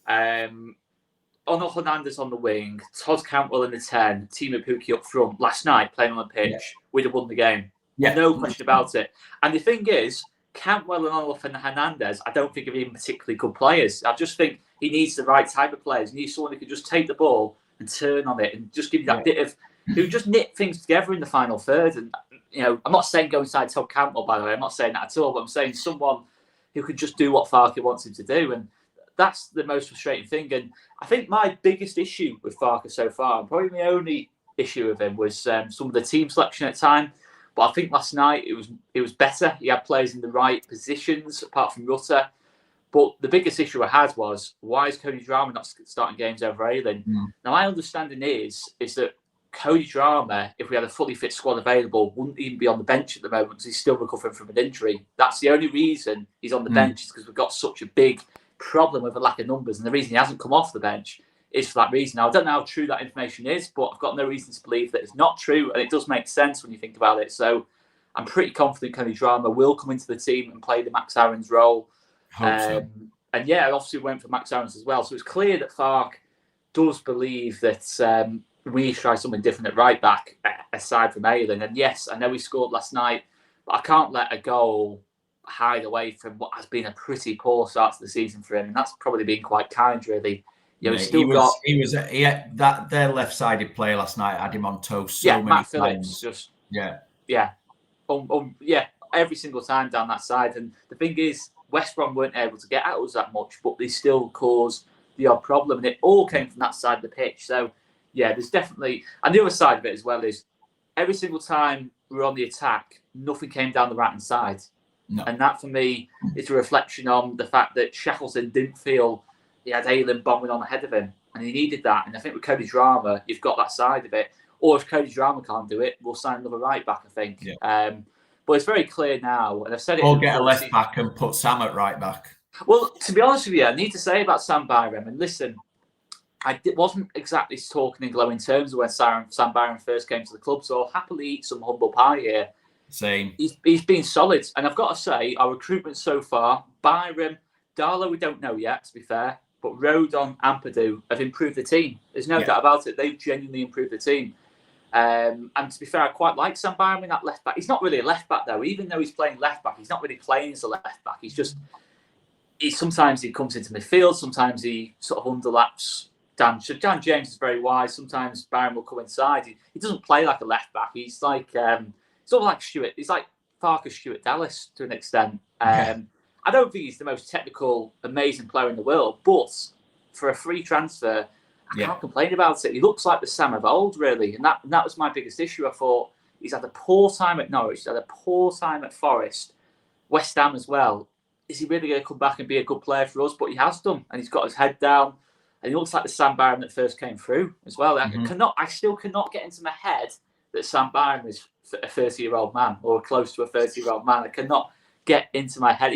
Ono Hernandez on the wing, Todd Cantwell in the 10, Timo Pukki up front last night playing on the pitch, we'd have won the game. Yeah. No question about it. And the thing is, Cantwell and Ono Hernandez, I don't think are even particularly good players. I just think he needs the right type of players. He needs someone who can just take the ball and turn on it and just give you that bit of, who just knit things together in the final third. And, I'm not saying go inside Todd Cantwell, by the way. I'm not saying that at all, but I'm saying someone who could just do what Farke wants him to do. And that's the most frustrating thing. And I think my biggest issue with Farke so far, and probably my only issue with him, was some of the team selection at time. But I think last night it was better. He had players in the right positions, apart from Rutter. But the biggest issue I had was, why is Cody Drameh not starting games over Ayling? Now, my understanding is that Cody Drameh, if we had a fully fit squad available, wouldn't even be on the bench at the moment because he's still recovering from an injury. That's the only reason he's on the bench, is because we've got such a big problem with a lack of numbers, and the reason he hasn't come off the bench is for that reason. Now, I don't know how true that information is, but I've got no reason to believe that it's not true, and it does make sense when you think about it. So I'm pretty confident Cody Drameh will come into the team and play the Max Aarons role. And obviously went for Max Aarons as well. So it's clear that Farke does believe that we need to try something different at right back, aside from Ayling. And yes, I know he scored last night, but I can't let a goal hide away from what has been a pretty poor start to the season for him, and that's probably been quite kind, really. Their left-sided player last night had him on toast so many Matt times. Phillips, every single time down that side. And the thing is, West Brom weren't able to get at us that much, but they still caused the odd problem, and it all came from that side of the pitch. So, yeah, there's definitely... And the other side of it as well is every single time we were on the attack, nothing came down the right-hand side. No. And that, for me, is a reflection on the fact that Shackleton didn't feel he had Ayling bombing on ahead of him, and he needed that. And I think with Cody Drama, you've got that side of it. Or if Cody Drama can't do it, we'll sign another right-back, I think. Yeah. But it's very clear now, and I've said it... Or get a left-back and put Sam at right-back. Well, to be honest with you, I need to say about Sam Byram, and listen, I wasn't exactly talking in glowing terms when Sam Byram first came to the club, so I'll happily eat some humble pie here. Same. He's been solid, and I've got to say, our recruitment so far, Byram, Darlow, we don't know yet, to be fair, but Rodon and Purdue have improved the team. There's no doubt about it. They've genuinely improved the team. And to be fair, I quite like Sam Byram in that left back. He's not really a left back though. Even though he's playing left back, he's not really playing as a left back. Sometimes he comes into midfield. Sometimes he sort of underlaps Dan. So Dan James is very wide. Sometimes Byram will come inside. He doesn't play like a left back. He's like sort of like Stuart. He's like Farke Stuart Dallas to an extent. I don't think he's the most technical, amazing player in the world, but for a free transfer, I can't complain about it. He looks like the Sam of old, really. And that was my biggest issue. I thought he's had a poor time at Norwich. He's had a poor time at Forest. West Ham as well. Is he really going to come back and be a good player for us? But he has done. And he's got his head down. And he looks like the Sam Byram that first came through as well. I still cannot get into my head that Sam Byram is a 30-year-old man or close to a 30-year-old man. I cannot get into my head.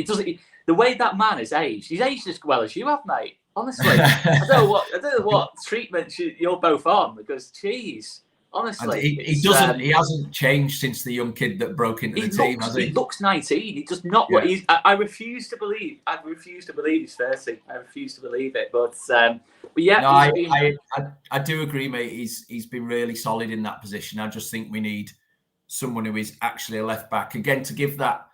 The way that man is aged, he's aged as well as you have, mate. Honestly, I don't know what treatment you're both on, because, geez, honestly, he hasn't changed since the young kid that broke into the team, has he? He looks 19. He does not. What he's. I refuse to believe. I refuse to believe he's 30. I refuse to believe it. But yeah, no, I do agree, mate. He's been really solid in that position. I just think we need someone who is actually a left back again to give that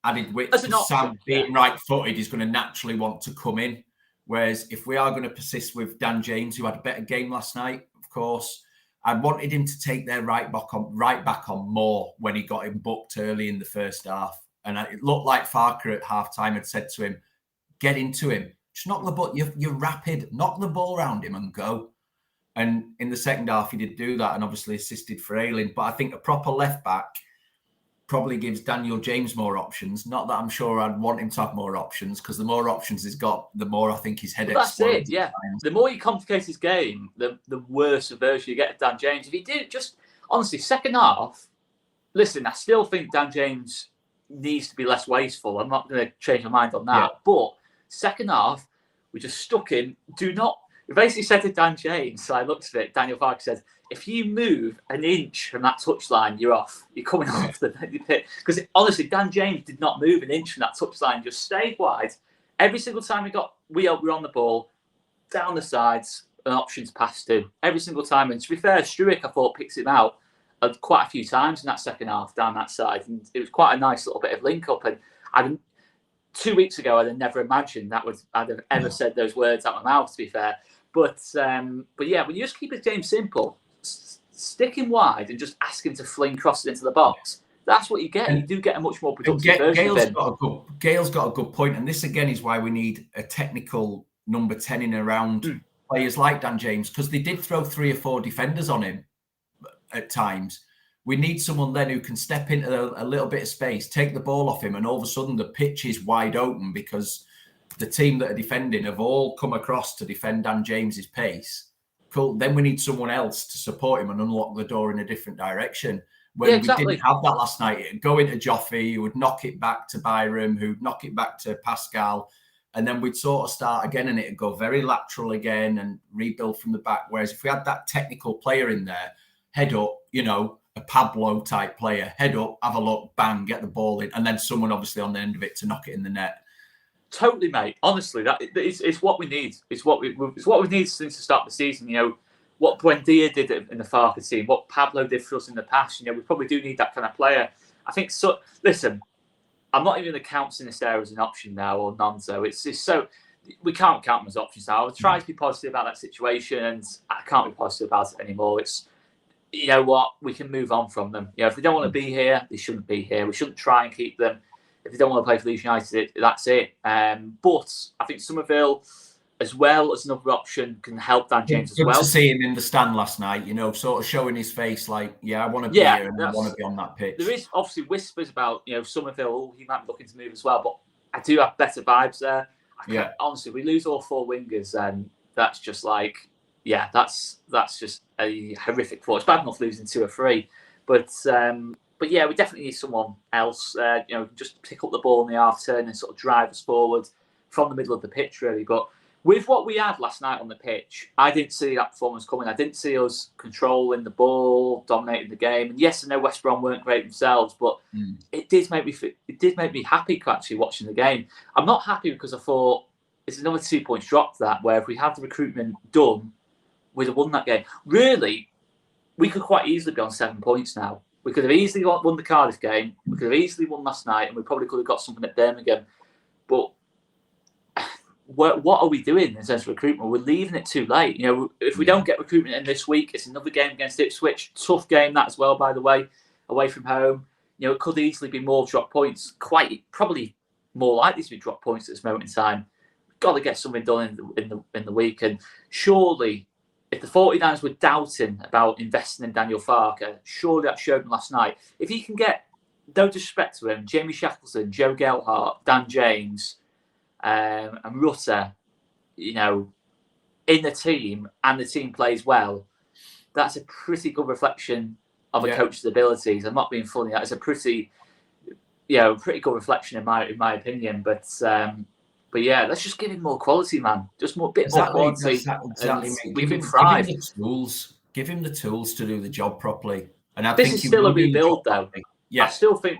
added width. Sam being right-footed, he's going to naturally want to come in. Whereas if we are going to persist with Dan James, who had a better game last night, of course, I wanted him to take their right back on more when he got him booked early in the first half. And it looked like Farke at half-time had said to him, get into him. Just knock the ball. You're rapid. Knock the ball around him and go. And in the second half, he did do that and obviously assisted for Ayling. But I think a proper left back probably gives Daniel James more options. Not that I'm sure I'd want him to have more options, because the more options he's got, the more I think his head explodes. That's it, yeah. The more you complicate his game, the worse a version you get of Dan James. If he did just, honestly, second half, listen, I still think Dan James needs to be less wasteful. I'm not going to change my mind on that. Yeah. But second half, we just stuck in. We basically said to Dan James, so I looked at it, Daniel Farke said, if you move an inch from that touchline, you're off. You're coming off the pit. Because honestly, Dan James did not move an inch from that touchline, just stayed wide. Every single time we were on the ball, down the sides, an option to pass to. Every single time. And to be fair, Struick, I thought, picks him out quite a few times in that second half down that side. And it was quite a nice little bit of link-up. And 2 weeks ago, I'd have never imagined I'd have ever said those words out of my mouth, to be fair. But yeah, when you just keep his game simple, stick him wide and just ask him to fling crosses into the box. That's what you get. And you do get a much more productive version of him. Gail's got a good point, and this again is why we need a technical number 10 in around players like Dan James, because they did throw 3 or 4 defenders on him at times. We need someone then who can step into a little bit of space, take the ball off him, and all of a sudden the pitch is wide open because the team that are defending have all come across to defend Dan James's pace. Cool. Then we need someone else to support him and unlock the door in a different direction. When we didn't have that last night, it'd go into Joffrey, who would knock it back to Byram, who'd knock it back to Pascal, and then we'd sort of start again, and it'd go very lateral again and rebuild from the back. Whereas if we had that technical player in there, head up, a Pablo type player, head up, have a look, bang, get the ball in, and then someone obviously on the end of it to knock it in the net. Totally, mate. Honestly, it's what we need. It's what we've needed since the start of the season. What Buendia did in the Farke team, what Pablo did for us in the past. We probably do need that kind of player. I think so. Listen, I'm not even going to count Sinisterra as an option now or Gnonto. It's just so we can't count them as options now. I was trying to be positive about that situation, and I can't be positive about it anymore. It's what we can move on from them. If they don't want to be here, they shouldn't be here. We shouldn't try and keep them. if they don't want to play for Leeds United, that's it. But I think Somerville, as well as another option, can help Dan James as well. Good to see him in the stand last night, sort of showing his face like, yeah, I want to be here and I want to be on that pitch. There is obviously whispers about, Somerville, he might be looking to move as well, but I do have better vibes there. Honestly, if we lose all 4 wingers, then that's just like, that's just a horrific thought. It's bad enough losing 2 or 3, but yeah, we definitely need someone else. Just pick up the ball in the half turn and sort of drive us forward from the middle of the pitch, really. But with what we had last night on the pitch, I didn't see that performance coming. I didn't see us controlling the ball, dominating the game. And yes, I know West Brom weren't great themselves, but it did make me happy actually watching the game. I'm not happy because I thought it's another 2 points drop that, where if we had the recruitment done, we'd have won that game. Really, we could quite easily be on 7 points now. We could have easily won the Cardiff game. We could have easily won last night, and we probably could have got something at Birmingham. But what are we doing in terms of recruitment? We're leaving it too late. If we don't get recruitment in this week, it's another game against Ipswich. Tough game that as well, by the way, away from home. It could easily be more drop points. Probably more likely to be drop points at this moment in time. We've got to get something done in the week. And surely, if the 49ers were doubting about investing in Daniel Farke, surely that showed them last night. If he can get, no disrespect to him, Jamie Shackleton, Joe Gelhardt, Dan James, and Rutter, in the team, and the team plays well, that's a pretty good reflection of a coach's abilities. I'm not being funny. That is a pretty good reflection in my opinion. But yeah, let's just give him more quality, man. Just more quality. Exactly. We can thrive. Give him the tools to do the job properly. And this is still a rebuild, though. Yeah. I still think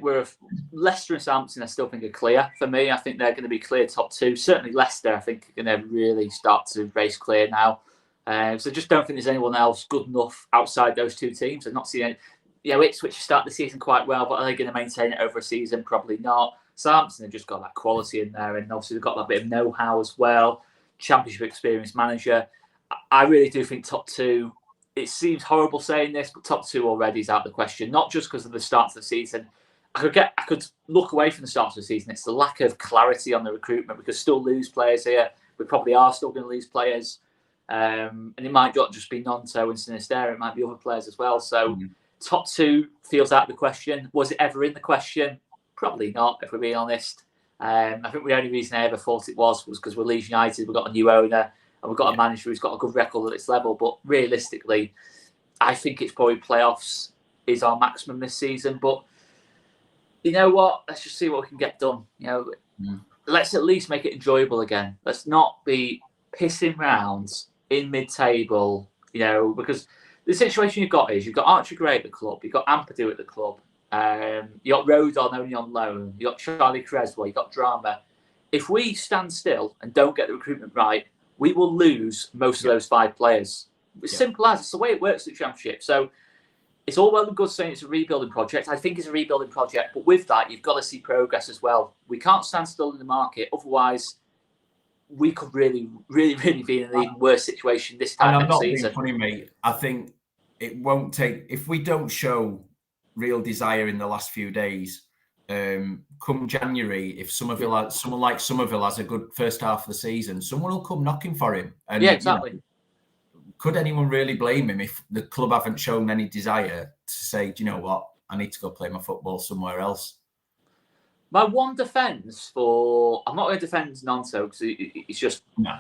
Leicester and Southampton, I still think are clear for me. I think they're going to be clear top 2. Certainly Leicester, I think, are going to really start to race clear now. So I just don't think there's anyone else good enough outside those 2 teams. I've not seen any. Ipswich start the season quite well, but are they going to maintain it over a season? Probably not. Southampton have just got that quality in there, and obviously they've got that bit of know-how as well. Championship experienced manager. I really do think top 2. It seems horrible saying this, but top 2 already is out of the question. Not just because of the start of the season. I could look away from the start of the season. It's the lack of clarity on the recruitment. We could still lose players here. We probably are still going to lose players. And it might not just be Gnonto and Sinisterra. It might be other players as well. So top 2 feels out of the question. Was it ever in the question? Probably not, if we're being honest. I think the only reason I ever thought it was because we're Leeds United. We've got a new owner. And we've got a manager who's got a good record at this level. But realistically, I think it's probably playoffs is our maximum this season. But you know what? Let's just see what we can get done. Let's at least make it enjoyable again. Let's not be pissing rounds in mid-table, because the situation you've got is you've got Archie Gray at the club, you've got Ampadu at the club, you got Rodon only on loan, you got Charlie Creswell, you got Drama. If we stand still and don't get the recruitment right, we will lose most of those 5 players. It's simple as. It's the way it works at the Championship. So it's all well and good saying it's a rebuilding project. I think it's a rebuilding project. But with that, you've got to see progress as well. We can't stand still in the market. Otherwise, we could really, really, really be in an even worse situation this time next season. And I'm not being funny, mate. I think it won't take... If we don't show real desire in the last few days... come January, if someone like Somerville has a good first half of the season, someone will come knocking for him. And, exactly. Could anyone really blame him if the club haven't shown any desire to say, do you know what, I need to go play my football somewhere else? My one defence I'm not going to defend Gnonto because it's just... No.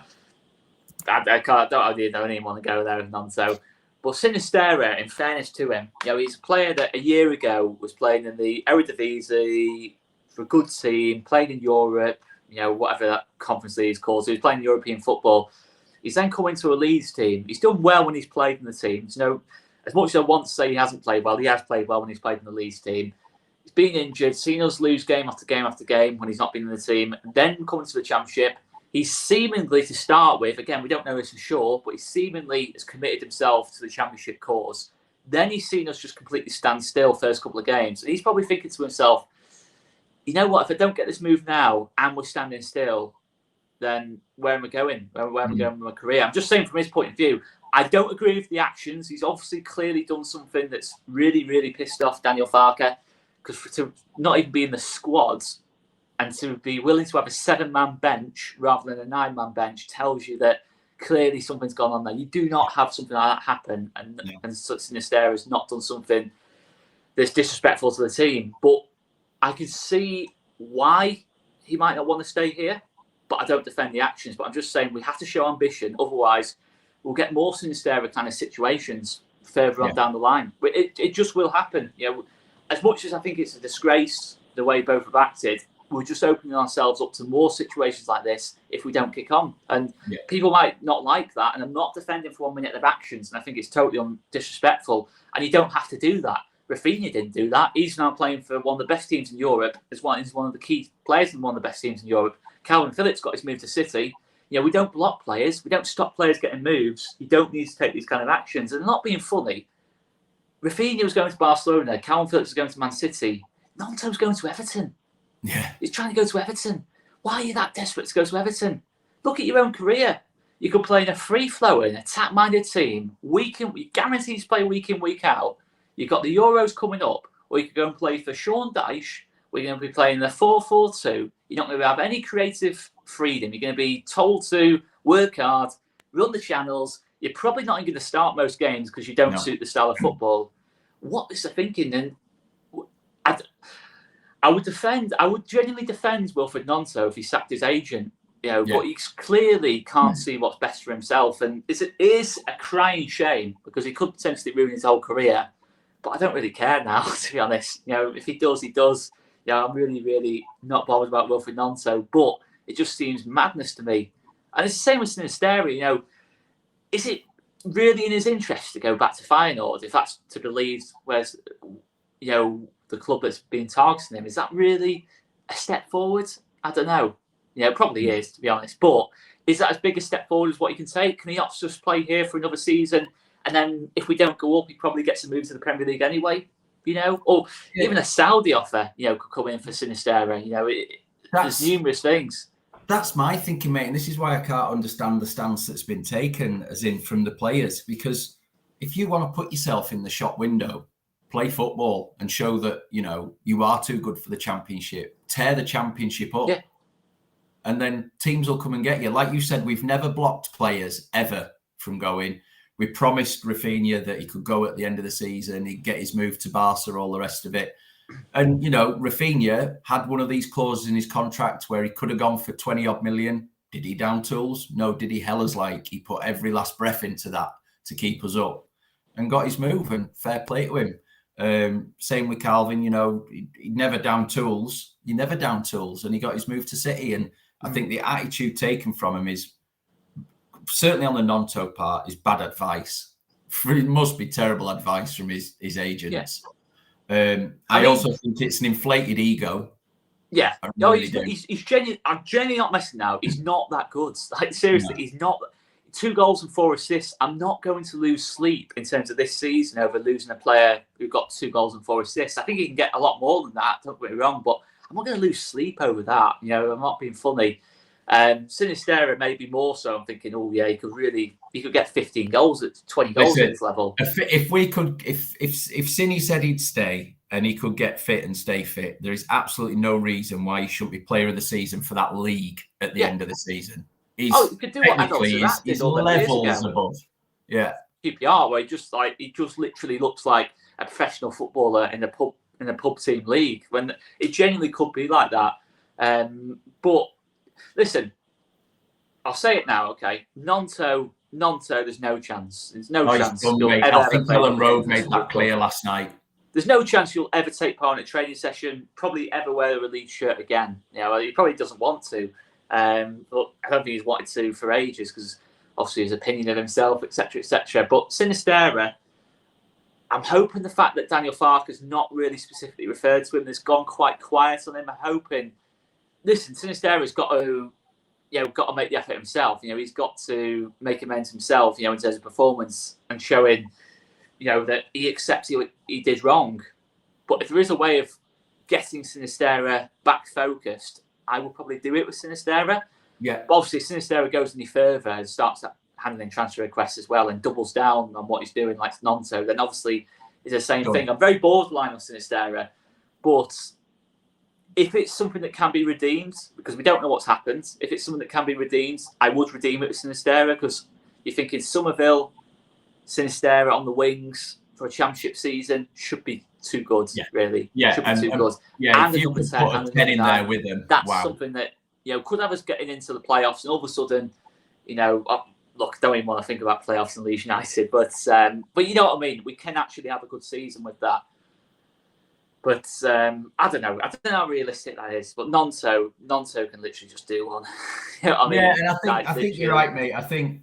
I don't even want to go there with Gnonto. But Sinisterra, in fairness to him, he's a player that a year ago was playing in the Eredivisie for a good team, played in Europe, whatever that conference league is called. So he's playing European football. He's then come into a Leeds team. He's done well when he's played in the team. As much as I want to say he hasn't played well, he has played well when he's played in the Leeds team. He's been injured, seen us lose game after game after game when he's not been in the team. And then coming to the Championship, he's seemingly, to start with, again, we don't know this for sure, but he seemingly has committed himself to the Championship cause. Then he's seen us just completely stand still first couple of games. And he's probably thinking to himself, you know what, if I don't get this move now and we're standing still, then where am I going? Where am I going with my career? I'm just saying from his point of view, I don't agree with the actions. He's obviously clearly done something that's really, really pissed off Daniel Farke, because to not even be in the squad and to be willing to have a 7-man bench rather than a 9-man bench tells you that clearly something's gone on there. You do not have something like that happen, and Sinisterra has not done something that's disrespectful to the team. But I can see why he might not want to stay here, but I don't defend the actions. But I'm just saying we have to show ambition, otherwise we'll get more Sinisterra kind of situations further on down the line. But it just will happen. You know, as much as I think it's a disgrace the way both have acted, we're just opening ourselves up to more situations like this if we don't kick on. And people might not like that. And I'm not defending for 1 minute of actions. And I think it's totally disrespectful. And you don't have to do that. Rafinha didn't do that. He's now playing for one of the best teams in Europe. He's one of the key players in one of the best teams in Europe. Calvin Phillips got his move to City. You know, we don't block players. We don't stop players getting moves. You don't need to take these kind of actions. And not being funny, Rafinha was going to Barcelona. Calvin Phillips was going to Man City. Gnonto's going to Everton. Yeah. He's trying to go to Everton. Why are you that desperate to go to Everton? Look at your own career. You could play in a free-flowing, attack-minded team. You guaranteed to play week in, week out. You've got the Euros coming up, or you could go and play for Sean Dyche, where you're going to be playing the 4-4-2. You're not going to have any creative freedom. You're going to be told to work hard, run the channels. You're probably not even going to start most games because you don't suit the style of football. What is the thinking? And I would genuinely defend Wilfried Gnonto if he sacked his agent, but he clearly can't see what's best for himself. And it is a crying shame because he could potentially ruin his whole career. But I don't really care now, to be honest. If he does, he does. I'm really, really not bothered about Wilfried Gnonto, but it just seems madness to me. And it's the same with Sinisterra. Is it really in his interest to go back to Feyenoord if that's to believe where's, the club that's been targeting him? Is that really a step forward? I don't know. It probably is, to be honest. But is that as big a step forward as what he can take? Can he opt to just play here for another season? And then if we don't go up, he probably gets a move to the Premier League anyway, Or even a Saudi offer, could come in for Sinisterra. There's numerous things. That's my thinking, mate. And this is why I can't understand the stance that's been taken, as in from the players. Because if you want to put yourself in the shop window, play football and show that, you are too good for the Championship, tear the Championship up. Yeah. And then teams will come and get you. Like you said, we've never blocked players ever from going. We promised Rafinha that he could go at the end of the season. He'd get his move to Barca, all the rest of it. And, Rafinha had one of these clauses in his contract where he could have gone for 20-odd million. Did he down tools? No. Did he hell us like? He put every last breath into that to keep us up and got his move, and fair play to him. Same with Calvin, he never down tools. You never down tools. And he got his move to City. And I think the attitude taken from him is, certainly on the Gnonto part, is bad advice. It must be terrible advice from his agents. Yeah. I also think it's an inflated ego. Yeah. He's genuinely, I'm genuinely not messing now. He's not that good. Like, seriously, he's not. 2 goals and 4 assists. I'm not going to lose sleep in terms of this season over losing a player who got 2 goals and 4 assists. I think he can get a lot more than that, don't get me wrong, but I'm not going to lose sleep over that. I'm not being funny. Sinisterra maybe more so. I'm thinking, he could get 15 goals at 20 goals at this level. If Cini said he'd stay and he could get fit and stay fit, there is absolutely no reason why he shouldn't be player of the season for that league at the end of the season. He could do what Adolf did all the years ago. Above. Yeah. QPR, where he just literally looks like a professional footballer in a pub team league, when it genuinely could be like that. But listen, I'll say it now, okay? Gnonto, there's no chance. There's no chance. I think Ellen Road made that clear last night. There's no chance you'll ever take part in a training session, probably ever wear a relief shirt again. He probably doesn't want to. But I don't think he's wanted to for ages because obviously his opinion of himself, etc., etc. But Sinisterra, I'm hoping the fact that Daniel Farke has not really specifically referred to him, has gone quite quiet on him. I'm hoping. Listen, Sinisterra's got to make the effort himself. He's got to make amends himself. In terms of performance and showing, that he accepts he did wrong. But if there is a way of getting Sinisterra back focused, I will probably do it with Sinisterra. Yeah. But obviously, Sinisterra goes any further and starts handling transfer requests as well and doubles down on what he's doing, like Gnonto, then obviously it's the same thing. I'm very borderline on Sinisterra, but if it's something that can be redeemed, because we don't know what's happened, if it's something that can be redeemed, I would redeem it with Sinisterra, because you're thinking Somerville, Sinisterra on the wings for a championship season should be too good, really. Yeah, should be too good. Yeah, and if you could put a 10 in there with them, that's wow. something that, could have us getting into the playoffs, and all of a sudden, look, I don't even want to think about playoffs and Leeds United, but you know what I mean. We can actually have a good season with that. But I don't know. I don't know how realistic that is. But Gnonto can literally just do one. You know what I mean? Yeah, and I think you're right, mate. I think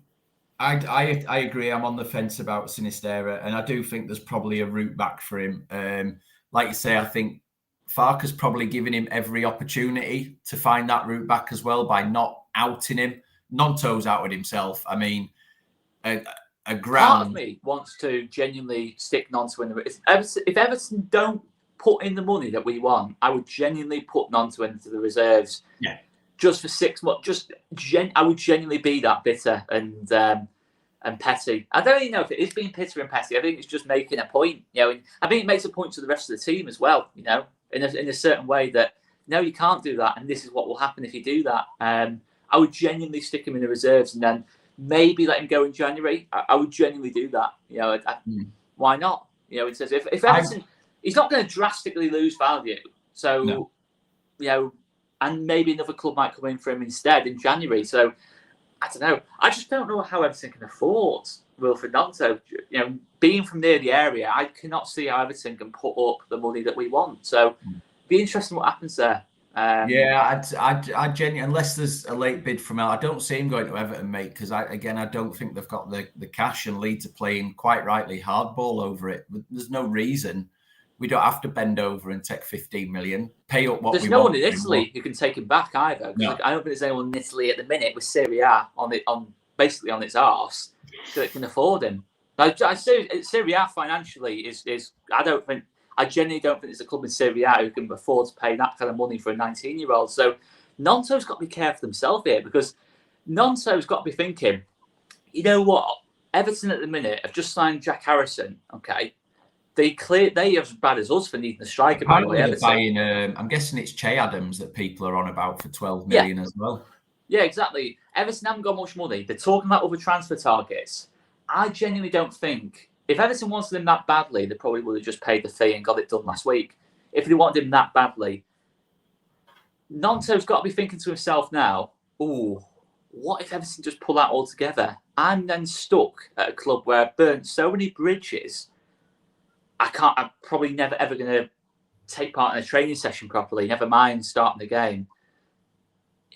I agree. I'm on the fence about Sinisterra, and I do think there's probably a route back for him. Like you say, I think Farke's probably given him every opportunity to find that route back as well by not outing him. Gnonto's outed himself. I mean, a ground. Part of me wants to genuinely stick Gnonto in the. If Everton don't put in the money that we want, I would genuinely put Gnonto into the reserves. Yeah. Just for 6 months. I would genuinely be that bitter and petty. I don't even know if it is being bitter and petty. I think it's just making a point. I think it makes a point to the rest of the team as well. In a certain way that no, you can't do that, and this is what will happen if you do that. I would genuinely stick him in the reserves and then maybe let him go in January. I would genuinely do that. Why not? It says if Everton, he's not going to drastically lose value. So, and maybe another club might come in for him instead in January. So, I don't know. I just don't know how Everton can afford Wilfried Gnonto. Being from near the area, I cannot see how Everton can put up the money that we want. So, be interesting what happens there. I genuinely, unless there's a late bid from I don't see him going to Everton, mate, because I don't think they've got the cash, and Leeds are playing quite rightly hardball over it. There's no reason we don't have to bend over and take 15 million, pay up what there's we no want. one in Italy who can take him back either. No. I don't think there's anyone in Italy at the minute with Serie A basically on its arse that can afford him. I say Serie A financially is I genuinely don't think there's a club in Serie A who can afford to pay that kind of money for a 19-year-old. So Gnonto's got to be careful himself here, because Gnonto's got to be thinking, you know what? Everton at the minute have just signed Jack Harrison. Okay, they are as bad as us for needing a striker. By the way, buying, I'm guessing it's Che Adams that people are on about for 12 million as well. Yeah, exactly. Everton haven't got much money. They're talking about other transfer targets. I genuinely don't think. If Everton wanted him that badly, they probably would have just paid the fee and got it done last week. If they wanted him that badly, Gnonto's got to be thinking to himself now, what if Everton just pull out altogether? I'm then stuck at a club where I've burnt so many bridges, I'm probably never ever going to take part in a training session properly, never mind starting the game.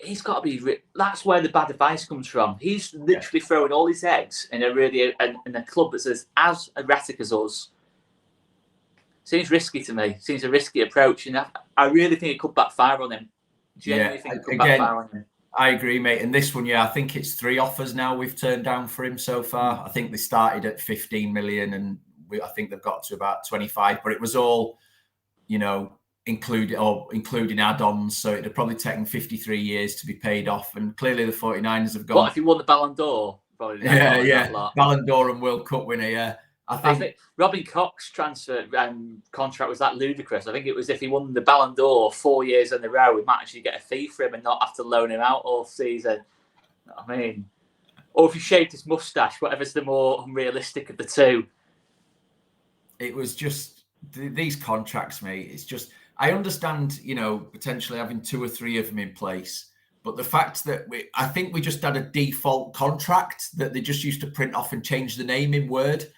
He's got to be. That's where the bad advice comes from. He's literally throwing all his eggs in a club that's as erratic as us. Seems risky to me. Seems a risky approach, and I really think it could backfire on him. Genuinely think it could backfire on him. I agree, mate. And this one, I think it's 3 offers now we've turned down for him so far. I think they started at 15 million, and I think they've got to about 25. But it was all, including add-ons, so it'd have probably taken 53 years to be paid off, and clearly the 49ers have gone. What if he won the Ballon d'Or? Probably Ballon d'Or and World Cup winner. I think Robin Koch's transfer contract was that ludicrous. I think it was if he won the Ballon d'Or 4 years in a row, we might actually get a fee for him and not have to loan him out all season. I mean, or if he shaved his moustache, whatever's the more unrealistic of the two. It was just these contracts, mate. It's just. I understand, potentially having 2 or 3 of them in place, but the fact that I think we just had a default contract that they just used to print off and change the name in Word,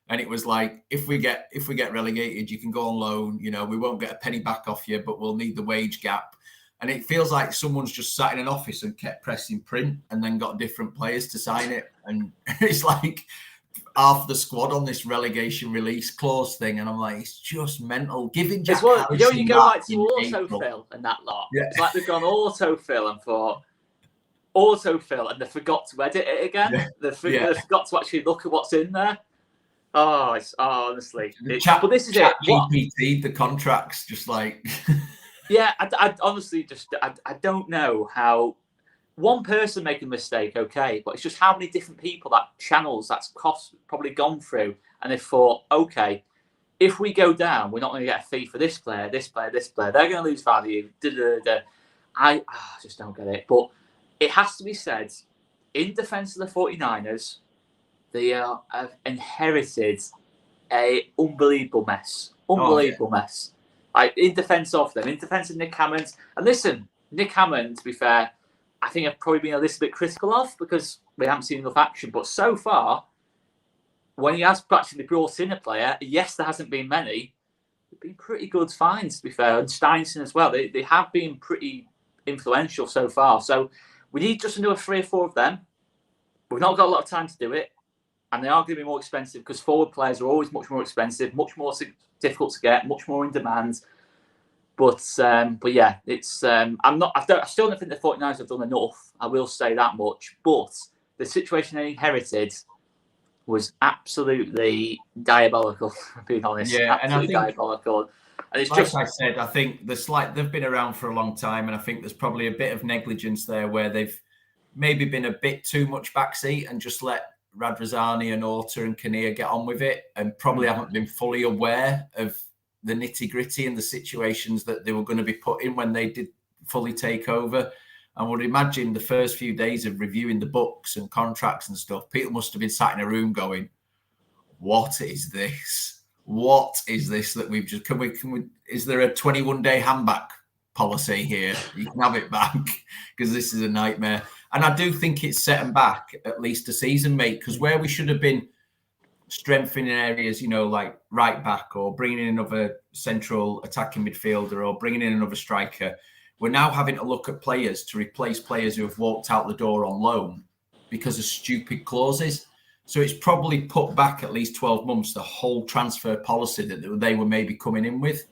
and it was like, if we get relegated, you can go on loan. We won't get a penny back off you, but we'll need the wage gap. And it feels like someone's just sat in an office and kept pressing print, and then got different players to sign it, and it's like half the squad on this relegation release clause thing, and I'm like, it's just mental. Giving Jack Harrison you go like to autofill and that lot. Yeah. It's like they've gone autofill and thought autofill, and they forgot to edit it again. Yeah. They forgot to actually look at what's in there. Honestly. But this is it. GPT, the contracts, just like. Yeah, I honestly I don't know how. One person making a mistake, okay, but it's just how many different people that's cost probably gone through, and they thought, okay, if we go down, we're not going to get a fee for this player, this player, this player. They're going to lose value. I just don't get it. But it has to be said, in defence of the 49ers, they have inherited an unbelievable mess. Mess. Like, in defence of them, in defence of Nick Hammond. And listen, Nick Hammond, to be fair, I think I've probably been a little bit critical of because we haven't seen enough action. But so far, when he has practically brought in a player, yes, there hasn't been many. They've been pretty good finds, to be fair. And Steinson as well. They have been pretty influential so far. So we need just another 3 or 4 of them. We've not got a lot of time to do it. And they are going to be more expensive because forward players are always much more expensive, much more difficult to get, much more in demand. But yeah, it's I still don't think the 49ers have done enough. I will say that much. But the situation they inherited was absolutely diabolical, being honest. Yeah, absolutely, and I think, diabolical. And it's like just, I said, I think they've been around for a long time, and I think there's probably a bit of negligence there where they've maybe been a bit too much backseat and just let Radrazani and Orta and Kinnear get on with it, and probably haven't been fully aware of the nitty-gritty and the situations that they were going to be put in when they did fully take over. I would imagine the first few days of reviewing the books and contracts and stuff, people must have been sat in a room going, what is this? What is this that we've just... Can we is there a 21-day handback policy here? You can have it back because this is a nightmare. And I do think it's set them back at least a season, mate, because where we should have been strengthening areas, like right back or bringing in another central attacking midfielder or bringing in another striker, we're now having to look at players to replace players who have walked out the door on loan because of stupid clauses. So it's probably put back at least 12 months, the whole transfer policy that they were maybe coming in with.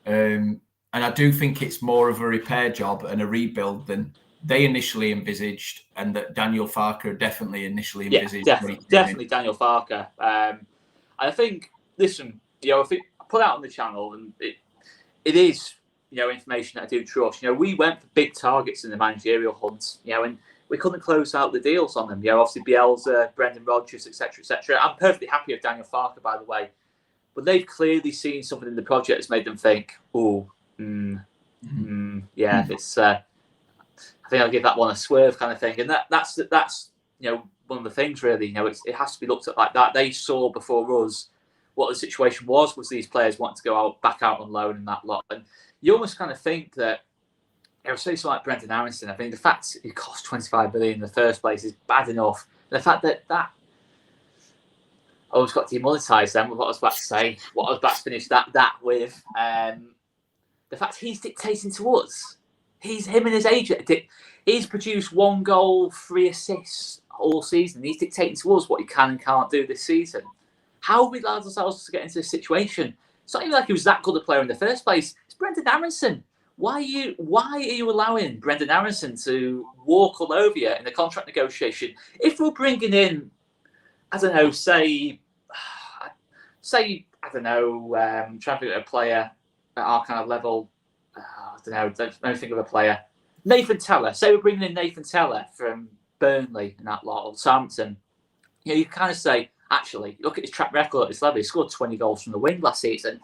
And I do think it's more of a repair job and a rebuild than they initially envisaged, and that Daniel Farke definitely initially envisaged. Yeah, definitely Daniel Farke. I think, listen, I think I put out on the channel, and it is, information that I do trust. We went for big targets in the managerial hunt, and we couldn't close out the deals on them. Obviously Bielsa, Brendan Rodgers, etc., etc. I'm perfectly happy with Daniel Farke, by the way, but they've clearly seen something in the project that's made them think, it's. I think I'll give that one a swerve kind of thing, and that's one of the things really. It has to be looked at like that. They saw before us what the situation was these players wanting to go back out on loan and that lot, and you almost kind of think that. Say something like Brendan Aronson. I think the fact it cost 25 million in the first place is bad enough. The fact that I always got demonetised then with what I was about to say, what I was about to finish that with. The fact he's dictating to us. Him and his agent. He's produced 1 goal, 3 assists all season. He's dictating to us what he can and can't do this season. How have we allowed ourselves to get into this situation? It's not even like he was that good a player in the first place. It's Brendan Aronson. Why are you allowing Brendan Aronson to walk all over you in the contract negotiation? If we're bringing in, I don't know, I'm trying to think of a player at our kind of level. I don't think of a player. Nathan Teller. Say we're bringing in Nathan Teller from Burnley and that lot, or Southampton. You kind of say, actually, look at his track record at this level. He scored 20 goals from the wing last season.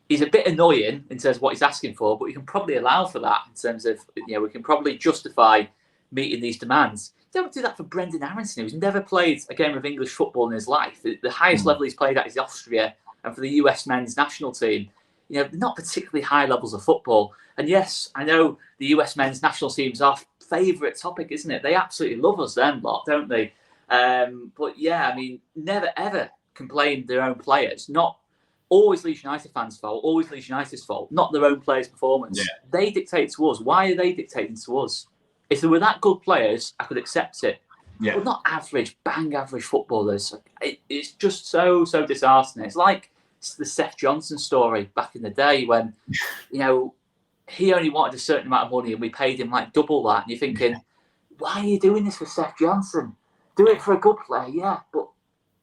He's a bit annoying in terms of what he's asking for, but we can probably allow for that in terms of, we can probably justify meeting these demands. Don't do that for Brendan Aronson, who's never played a game of English football in his life. The highest level he's played at is Austria, and for the US men's national team, not particularly high levels of football. And yes, I know the US men's national team's our favourite topic, isn't it? They absolutely love us, them lot, don't they? But yeah, never ever complain their own players. Not always Leeds United fans' fault, always Leeds United's fault, not their own players' performance. Yeah. They dictate to us. Why are they dictating to us? If they were that good players, I could accept it. Yeah. But not average, bang average footballers. It's just so disheartening. It's like the Seth Johnson story back in the day when, he only wanted a certain amount of money and we paid him like double that. And you're thinking, why are you doing this for Seth Johnson? Do it for a good player, yeah, but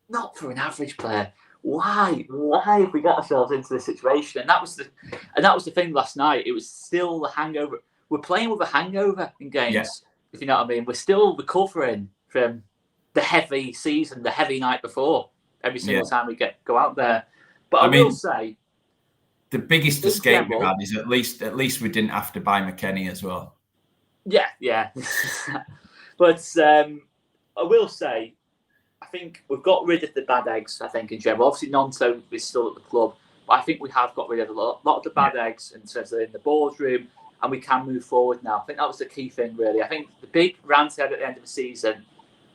not for an average player. Why have we got ourselves into this situation? And that was the thing last night. It was still the hangover. We're playing with a hangover in games, if you know what I mean. We're still recovering from the heavy season, the heavy night before. Every single time we go out there, But I will say, the biggest in escape we've general, had is at least we didn't have to buy McKennie as well. Yeah. But I will say, I think we've got rid of the bad eggs, I think, in general. Obviously, Gnonto is still at the club, but I think we have got rid of a lot of the bad eggs in terms of in the boardroom, and we can move forward now. I think that was the key thing, really. I think the big rant I had at the end of the season,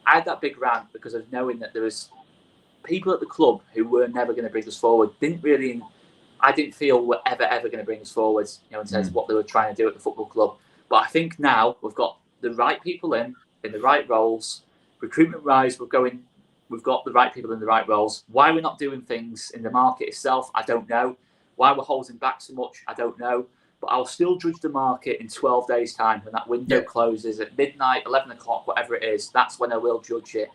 I had that big rant because of knowing that there was people at the club who were never going to bring us forward. I didn't feel were ever going to bring us forward, in terms of what they were trying to do at the football club. But I think now we've got the right people in the right roles. Recruitment-wise, we've got the right people in the right roles. Why we're not doing things in the market itself, I don't know. Why we're holding back so much, I don't know. But I'll still judge the market in 12 days' time when that window closes at midnight, 11 o'clock, whatever it is. That's when I will judge it.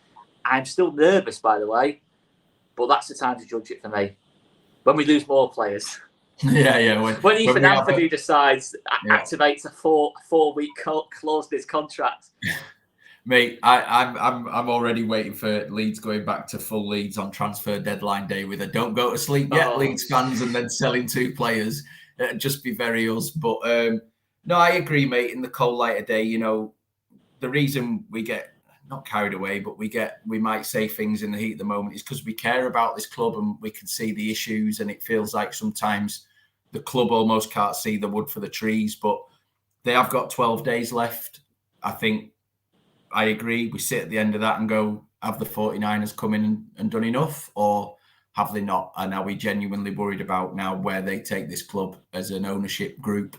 I'm still nervous, by the way, but that's the time to judge it for me. When we lose more players. Yeah. When Ethan Anthony decides, activates a four-week clause in his contract. Mate, I'm already waiting for Leeds going back to full Leeds on transfer deadline day with a don't go to sleep yet, Leeds fans, and then selling 2 players. It'd just be very us. But no, I agree, mate. In the cold light of day, the reason we get not carried away, but we might say things in the heat of the moment is because we care about this club and we can see the issues, and it feels like sometimes the club almost can't see the wood for the trees. But they have got 12 days left. I think I agree. We sit at the end of that and go, have the 49ers come in and done enough, or have they not? And are we genuinely worried about now where they take this club as an ownership group?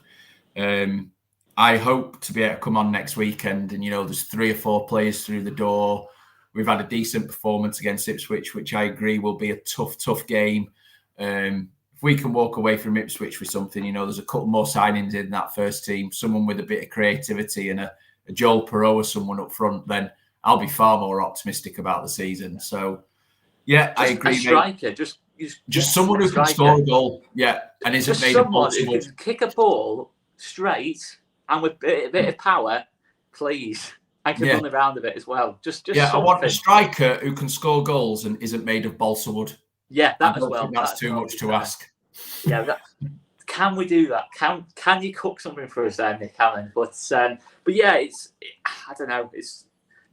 I hope to be able to come on next weekend and, there's 3 or 4 players through the door. We've had a decent performance against Ipswich, which I agree will be a tough game. If we can walk away from Ipswich with something, there's a couple more signings in that first team, someone with a bit of creativity and a Joel Perreault or someone up front, then I'll be far more optimistic about the season. So, yeah, I agree. A striker, just someone who can score a goal, and isn't just made of balls. Someone who can kick a ball straight and with a bit of power, please. I can run around a bit as well. Just I want a striker who can score goals and isn't made of balsa wood. Yeah, that as well. That's too much to ask. Yeah, can we do that? Can you cook something for us there, Nick Allen? But yeah, I don't know.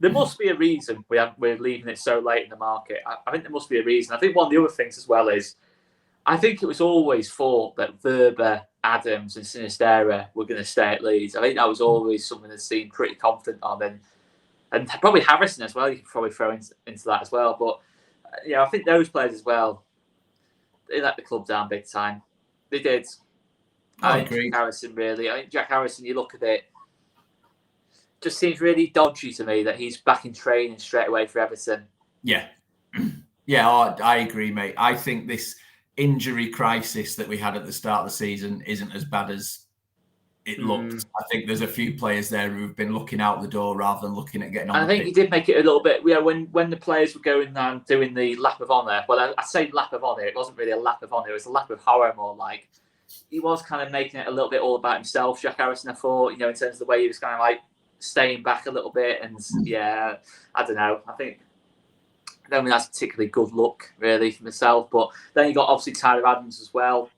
There must be a reason we're leaving it so late in the market. I think there must be a reason. I think one of the other things as well is I think it was always thought that Verba, Adams, and Sinisterra were going to stay at Leeds. I think that was always something that seemed pretty confident on, and probably Harrison as well. You could probably throw into that as well. But I think those players as well, they let the club down big time. They did. I agree. Jack Harrison, really. I think Jack Harrison, you look at it, just seems really dodgy to me that he's back in training straight away for Everton. Yeah. I agree, mate. I think this injury crisis that we had at the start of the season isn't as bad as it looked. I think there's a few players there who've been looking out the door rather than looking at getting on. I think he did make it a little bit. When the players were going down doing the lap of honour. Well, I say lap of honour. It wasn't really a lap of honour. It was a lap of horror, more like. He was kind of making it a little bit all about himself, Jack Harrison. I thought, in terms of the way he was kind of like staying back a little bit, and I don't know. I don't think that's particularly good look, really, for myself. But then you got obviously Tyler Adams as well.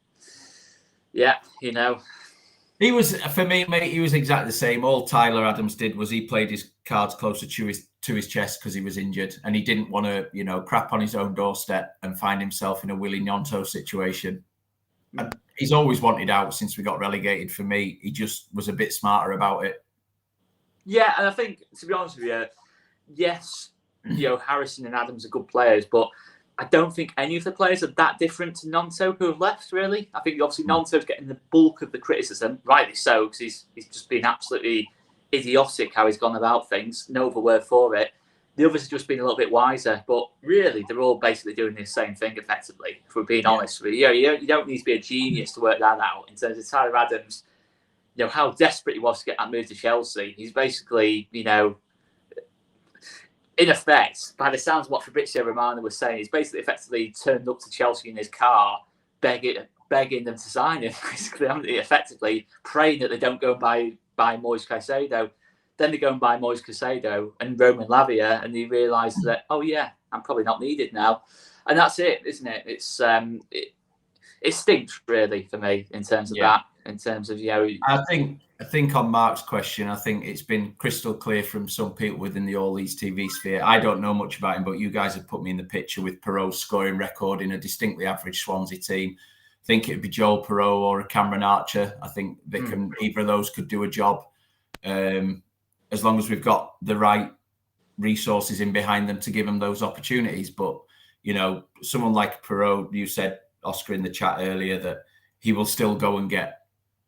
Yeah, He was, for me, mate, he was exactly the same. All Tyler Adams did was he played his cards closer to his chest because he was injured, and he didn't want to, crap on his own doorstep and find himself in a Wilfried Gnonto situation. And he's always wanted out since we got relegated. For me, he just was a bit smarter about it. Yeah, and I think, to be honest with you, yes, Harrison and Adams are good players, but I don't think any of the players are that different to Gnonto who have left, really. I think obviously Gnonto's getting the bulk of the criticism, rightly so, because he's just been absolutely idiotic how he's gone about things. No other word for it. The others have just been a little bit wiser, but really they're all basically doing the same thing effectively, if we're being honest with you. You don't need to be a genius to work that out. In terms of Tyler Adams, how desperate he was to get that move to Chelsea. He's basically, in effect, by the sounds of what Fabrizio Romano was saying, he's basically effectively turned up to Chelsea in his car, begging them to sign him, basically, effectively praying that they don't go and buy Moise Caicedo. Then they go and buy Moise Caicedo and Roman Lavia, and they realise that, oh yeah, I'm probably not needed now. And that's it, isn't it? It's it stinks really for me in terms of that. In terms of I think on Mark's question, I think it's been crystal clear from some people within the All Leeds TV sphere. I don't know much about him, but you guys have put me in the picture with Perot's scoring record in a distinctly average Swansea team. I think it'd be Joel Perot or a Cameron Archer. I think they can either of those could do a job, as long as we've got the right resources in behind them to give them those opportunities. But someone like Perot, you said, Oscar, in the chat earlier, that he will still go and get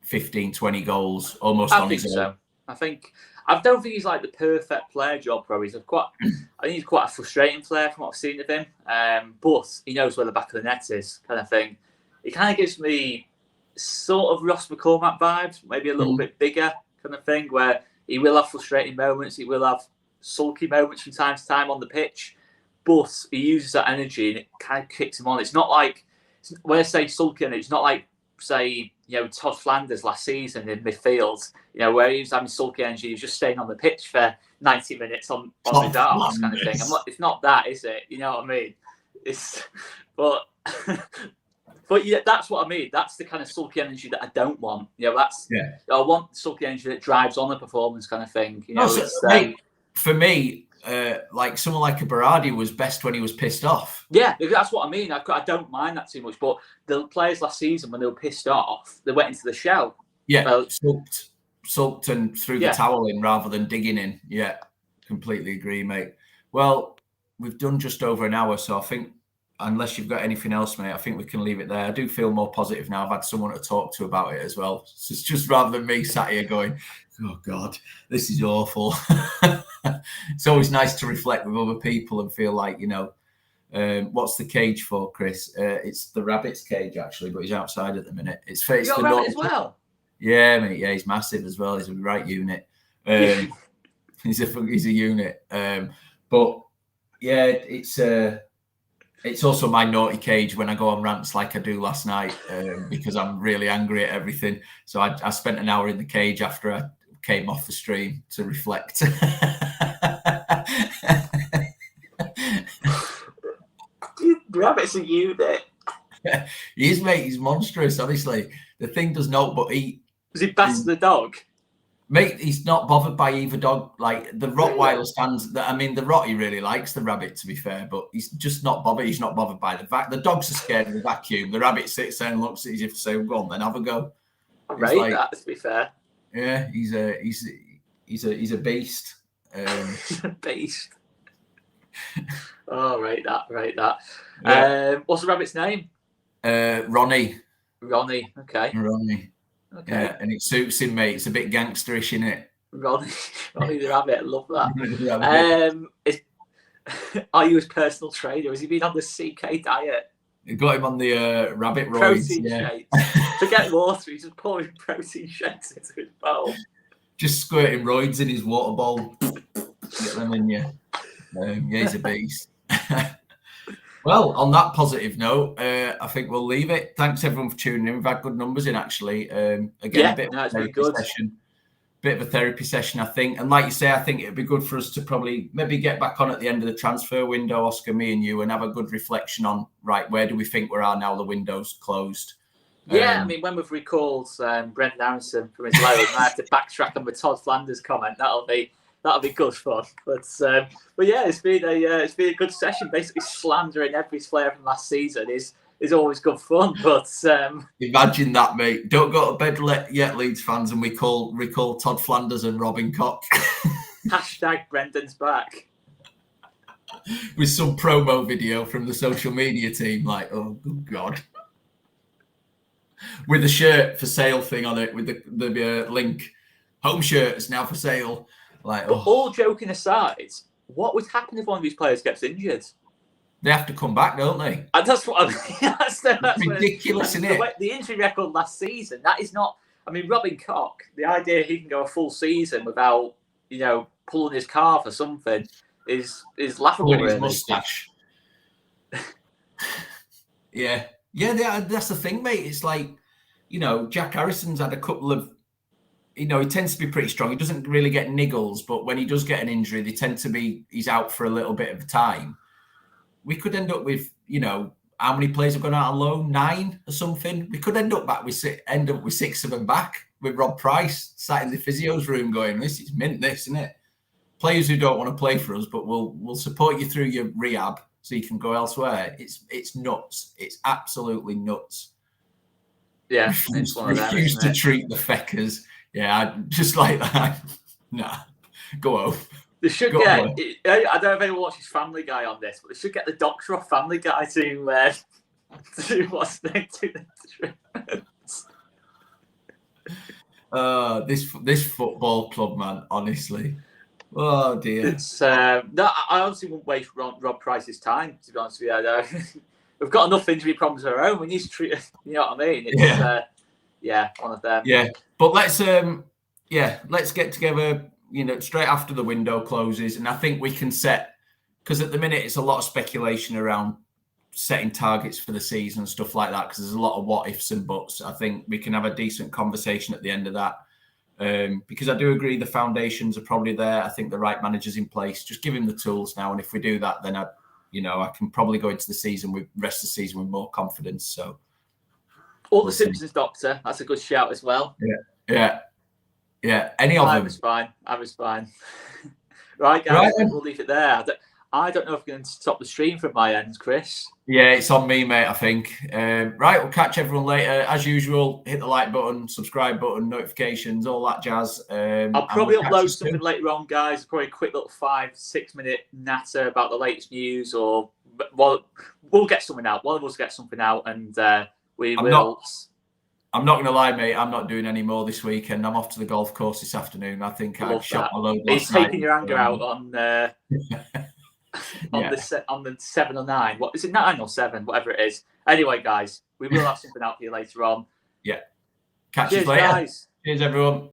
15, 20 goals almost on his own. I don't think he's like the perfect player, Joel Perot. I think he's quite a frustrating player from what I've seen of him. But he knows where the back of the net is, kind of thing. He kind of gives me sort of Ross McCormack vibes, maybe a little bit bigger kind of thing, where he will have frustrating moments, he will have sulky moments from time to time on the pitch, but he uses that energy and it kind of kicks him on. It's not like, when I say sulky, it's not like, say, Todd Flanders last season in midfield, where he was having sulky energy, he was just staying on the pitch for 90 minutes on his arms, kind of thing. It's not that, is it? You know what I mean? But yeah, that's what I mean. That's the kind of sulky energy that I don't want. I want sulky energy that drives on the performance, kind of thing. For me, like someone like a Berardi was best when he was pissed off. Yeah, that's what I mean. I don't mind that too much. But the players last season, when they were pissed off, they went into the shell. Yeah, sulked and threw the towel in rather than digging in. Yeah, completely agree, mate. Well, we've done just over an hour, so I think, unless you've got anything else, mate, I think we can leave it there. I do feel more positive now. I've had someone to talk to about it as well. So it's just rather than me sat here going, oh, God, this is awful. It's always nice to reflect with other people and feel like, what's the cage for, Chris? It's the rabbit's cage, actually, but he's outside at the minute. It's you got a rabbit as well? Yeah, mate. Yeah, he's massive as well. He's a right unit. He's a unit. But, yeah, it's also my naughty cage when I go on rants like I do last night, because I'm really angry at everything. So I spent an hour in the cage after I came off the stream to reflect. Rabbit's a unit. He is, mate. He's monstrous, honestly. The thing does not but eat. Does he batter the dog? Mate, he's not bothered by either dog. Like the Rottweiler stands. The Rottie really likes the rabbit, to be fair, but he's just not bothered. He's not bothered by the vacuum. The dogs are scared of the vacuum. The rabbit sits there and looks at you as if to say, "Go on, then have a go." I rate that, to be fair. Yeah, he's a beast. Beast. Oh, rate that. Yeah. What's the rabbit's name? Ronnie. Ronnie. Okay. Ronnie. Okay. Yeah, and it suits him, mate. It's a bit gangsterish, isn't it? Ronnie the rabbit. I love that. Are you his personal trainer? Has he been on the CK diet? You got him on the rabbit roids. Protein shakes. Forget water. He's just pouring protein shakes into his bowl. Just squirting roids in his water bowl. Get them in you. Yeah, he's a beast. Well, on that positive note, I think we'll leave it. Thanks everyone for tuning in. We've had good numbers in, actually. Again, a bit of a therapy session. Bit of a therapy session, I think. And like you say, I think it'd be good for us to probably maybe get back on at the end of the transfer window, Oscar, me and you, and have a good reflection on, right, where do we think we are now the window's closed? Yeah, when we've recalled Brendan Aronson from his loan, I have to backtrack on the Todd Flanders comment. That'll be good fun. But yeah, it's been a good session. Basically, slandering every player from last season is always good fun. But imagine that, mate. Don't go to bed yet, Leeds fans, and we recall Todd Flanders and Robin Koch. Hashtag Brendan's back. With some promo video from the social media team, like, oh good God. With a shirt for sale thing on it, with the link, home shirts now for sale. Like, but all joking aside, what would happen if one of these players gets injured? They have to come back, don't they? And that's what I mean. That's ridiculous, isn't it? The injury record last season, that is not. I mean, Robin Koch, the idea he can go a full season without, pulling his calf or something is laughable. Pulling his mustache. Yeah, that's the thing, mate. It's like, Jack Harrison's had a couple of. He tends to be pretty strong. He doesn't really get niggles, but when he does get an injury, they tend to be, he's out for a little bit of time. We could end up with, how many players have gone out on loan? 9 or something. We could end up with 6 of them back with Rob Price sat in the physio's room going, "This is mint, this, isn't it? Players who don't want to play for us, but we'll support you through your rehab so you can go elsewhere." It's nuts. It's absolutely nuts. Yeah, refuse to treat the feckers. Yeah, just like that. Nah, go home. They should get. I don't know if anyone watches Family Guy on this, but they should get the doctor off Family Guy to do what's next to the this football club, man. Honestly, oh dear. It's no, I honestly wouldn't waste Rob Price's time. To be honest with you, we've got enough injury problems of our own. We need to treat. You know what I mean? It's, one of them. Yeah, but let's get together. Straight after the window closes, and I think we can set, because at the minute it's a lot of speculation around setting targets for the season and stuff like that, because there's a lot of what ifs and buts. I think we can have a decent conversation at the end of that, because I do agree the foundations are probably there. I think the right manager's in place. Just give him the tools now, and if we do that, then I can probably go into the rest of the season with more confidence. So, The Simpsons doctor, that's a good shout as well. Yeah, any of them. I was fine. Right, guys, we'll leave it there. I don't know if we're going to stop the stream from my end, Chris. Yeah, it's on me, mate, I think. Right, we'll catch everyone later. As usual, hit the like button, subscribe button, notifications, all that jazz. I'll probably upload something later on, guys. Probably a quick little 5-6 minute natter about the latest news, or we'll get something out. One of us get something out, and we will. I'm not going to lie, mate. I'm not doing any more this weekend. I'm off to the golf course this afternoon. I think I shot my load last night. He's taking your anger out on the 7 or 9. What is it, 9 or 7? Whatever it is. Anyway, guys, we will have something out for you later on. Yeah. Catch you later. Guys. Cheers, everyone.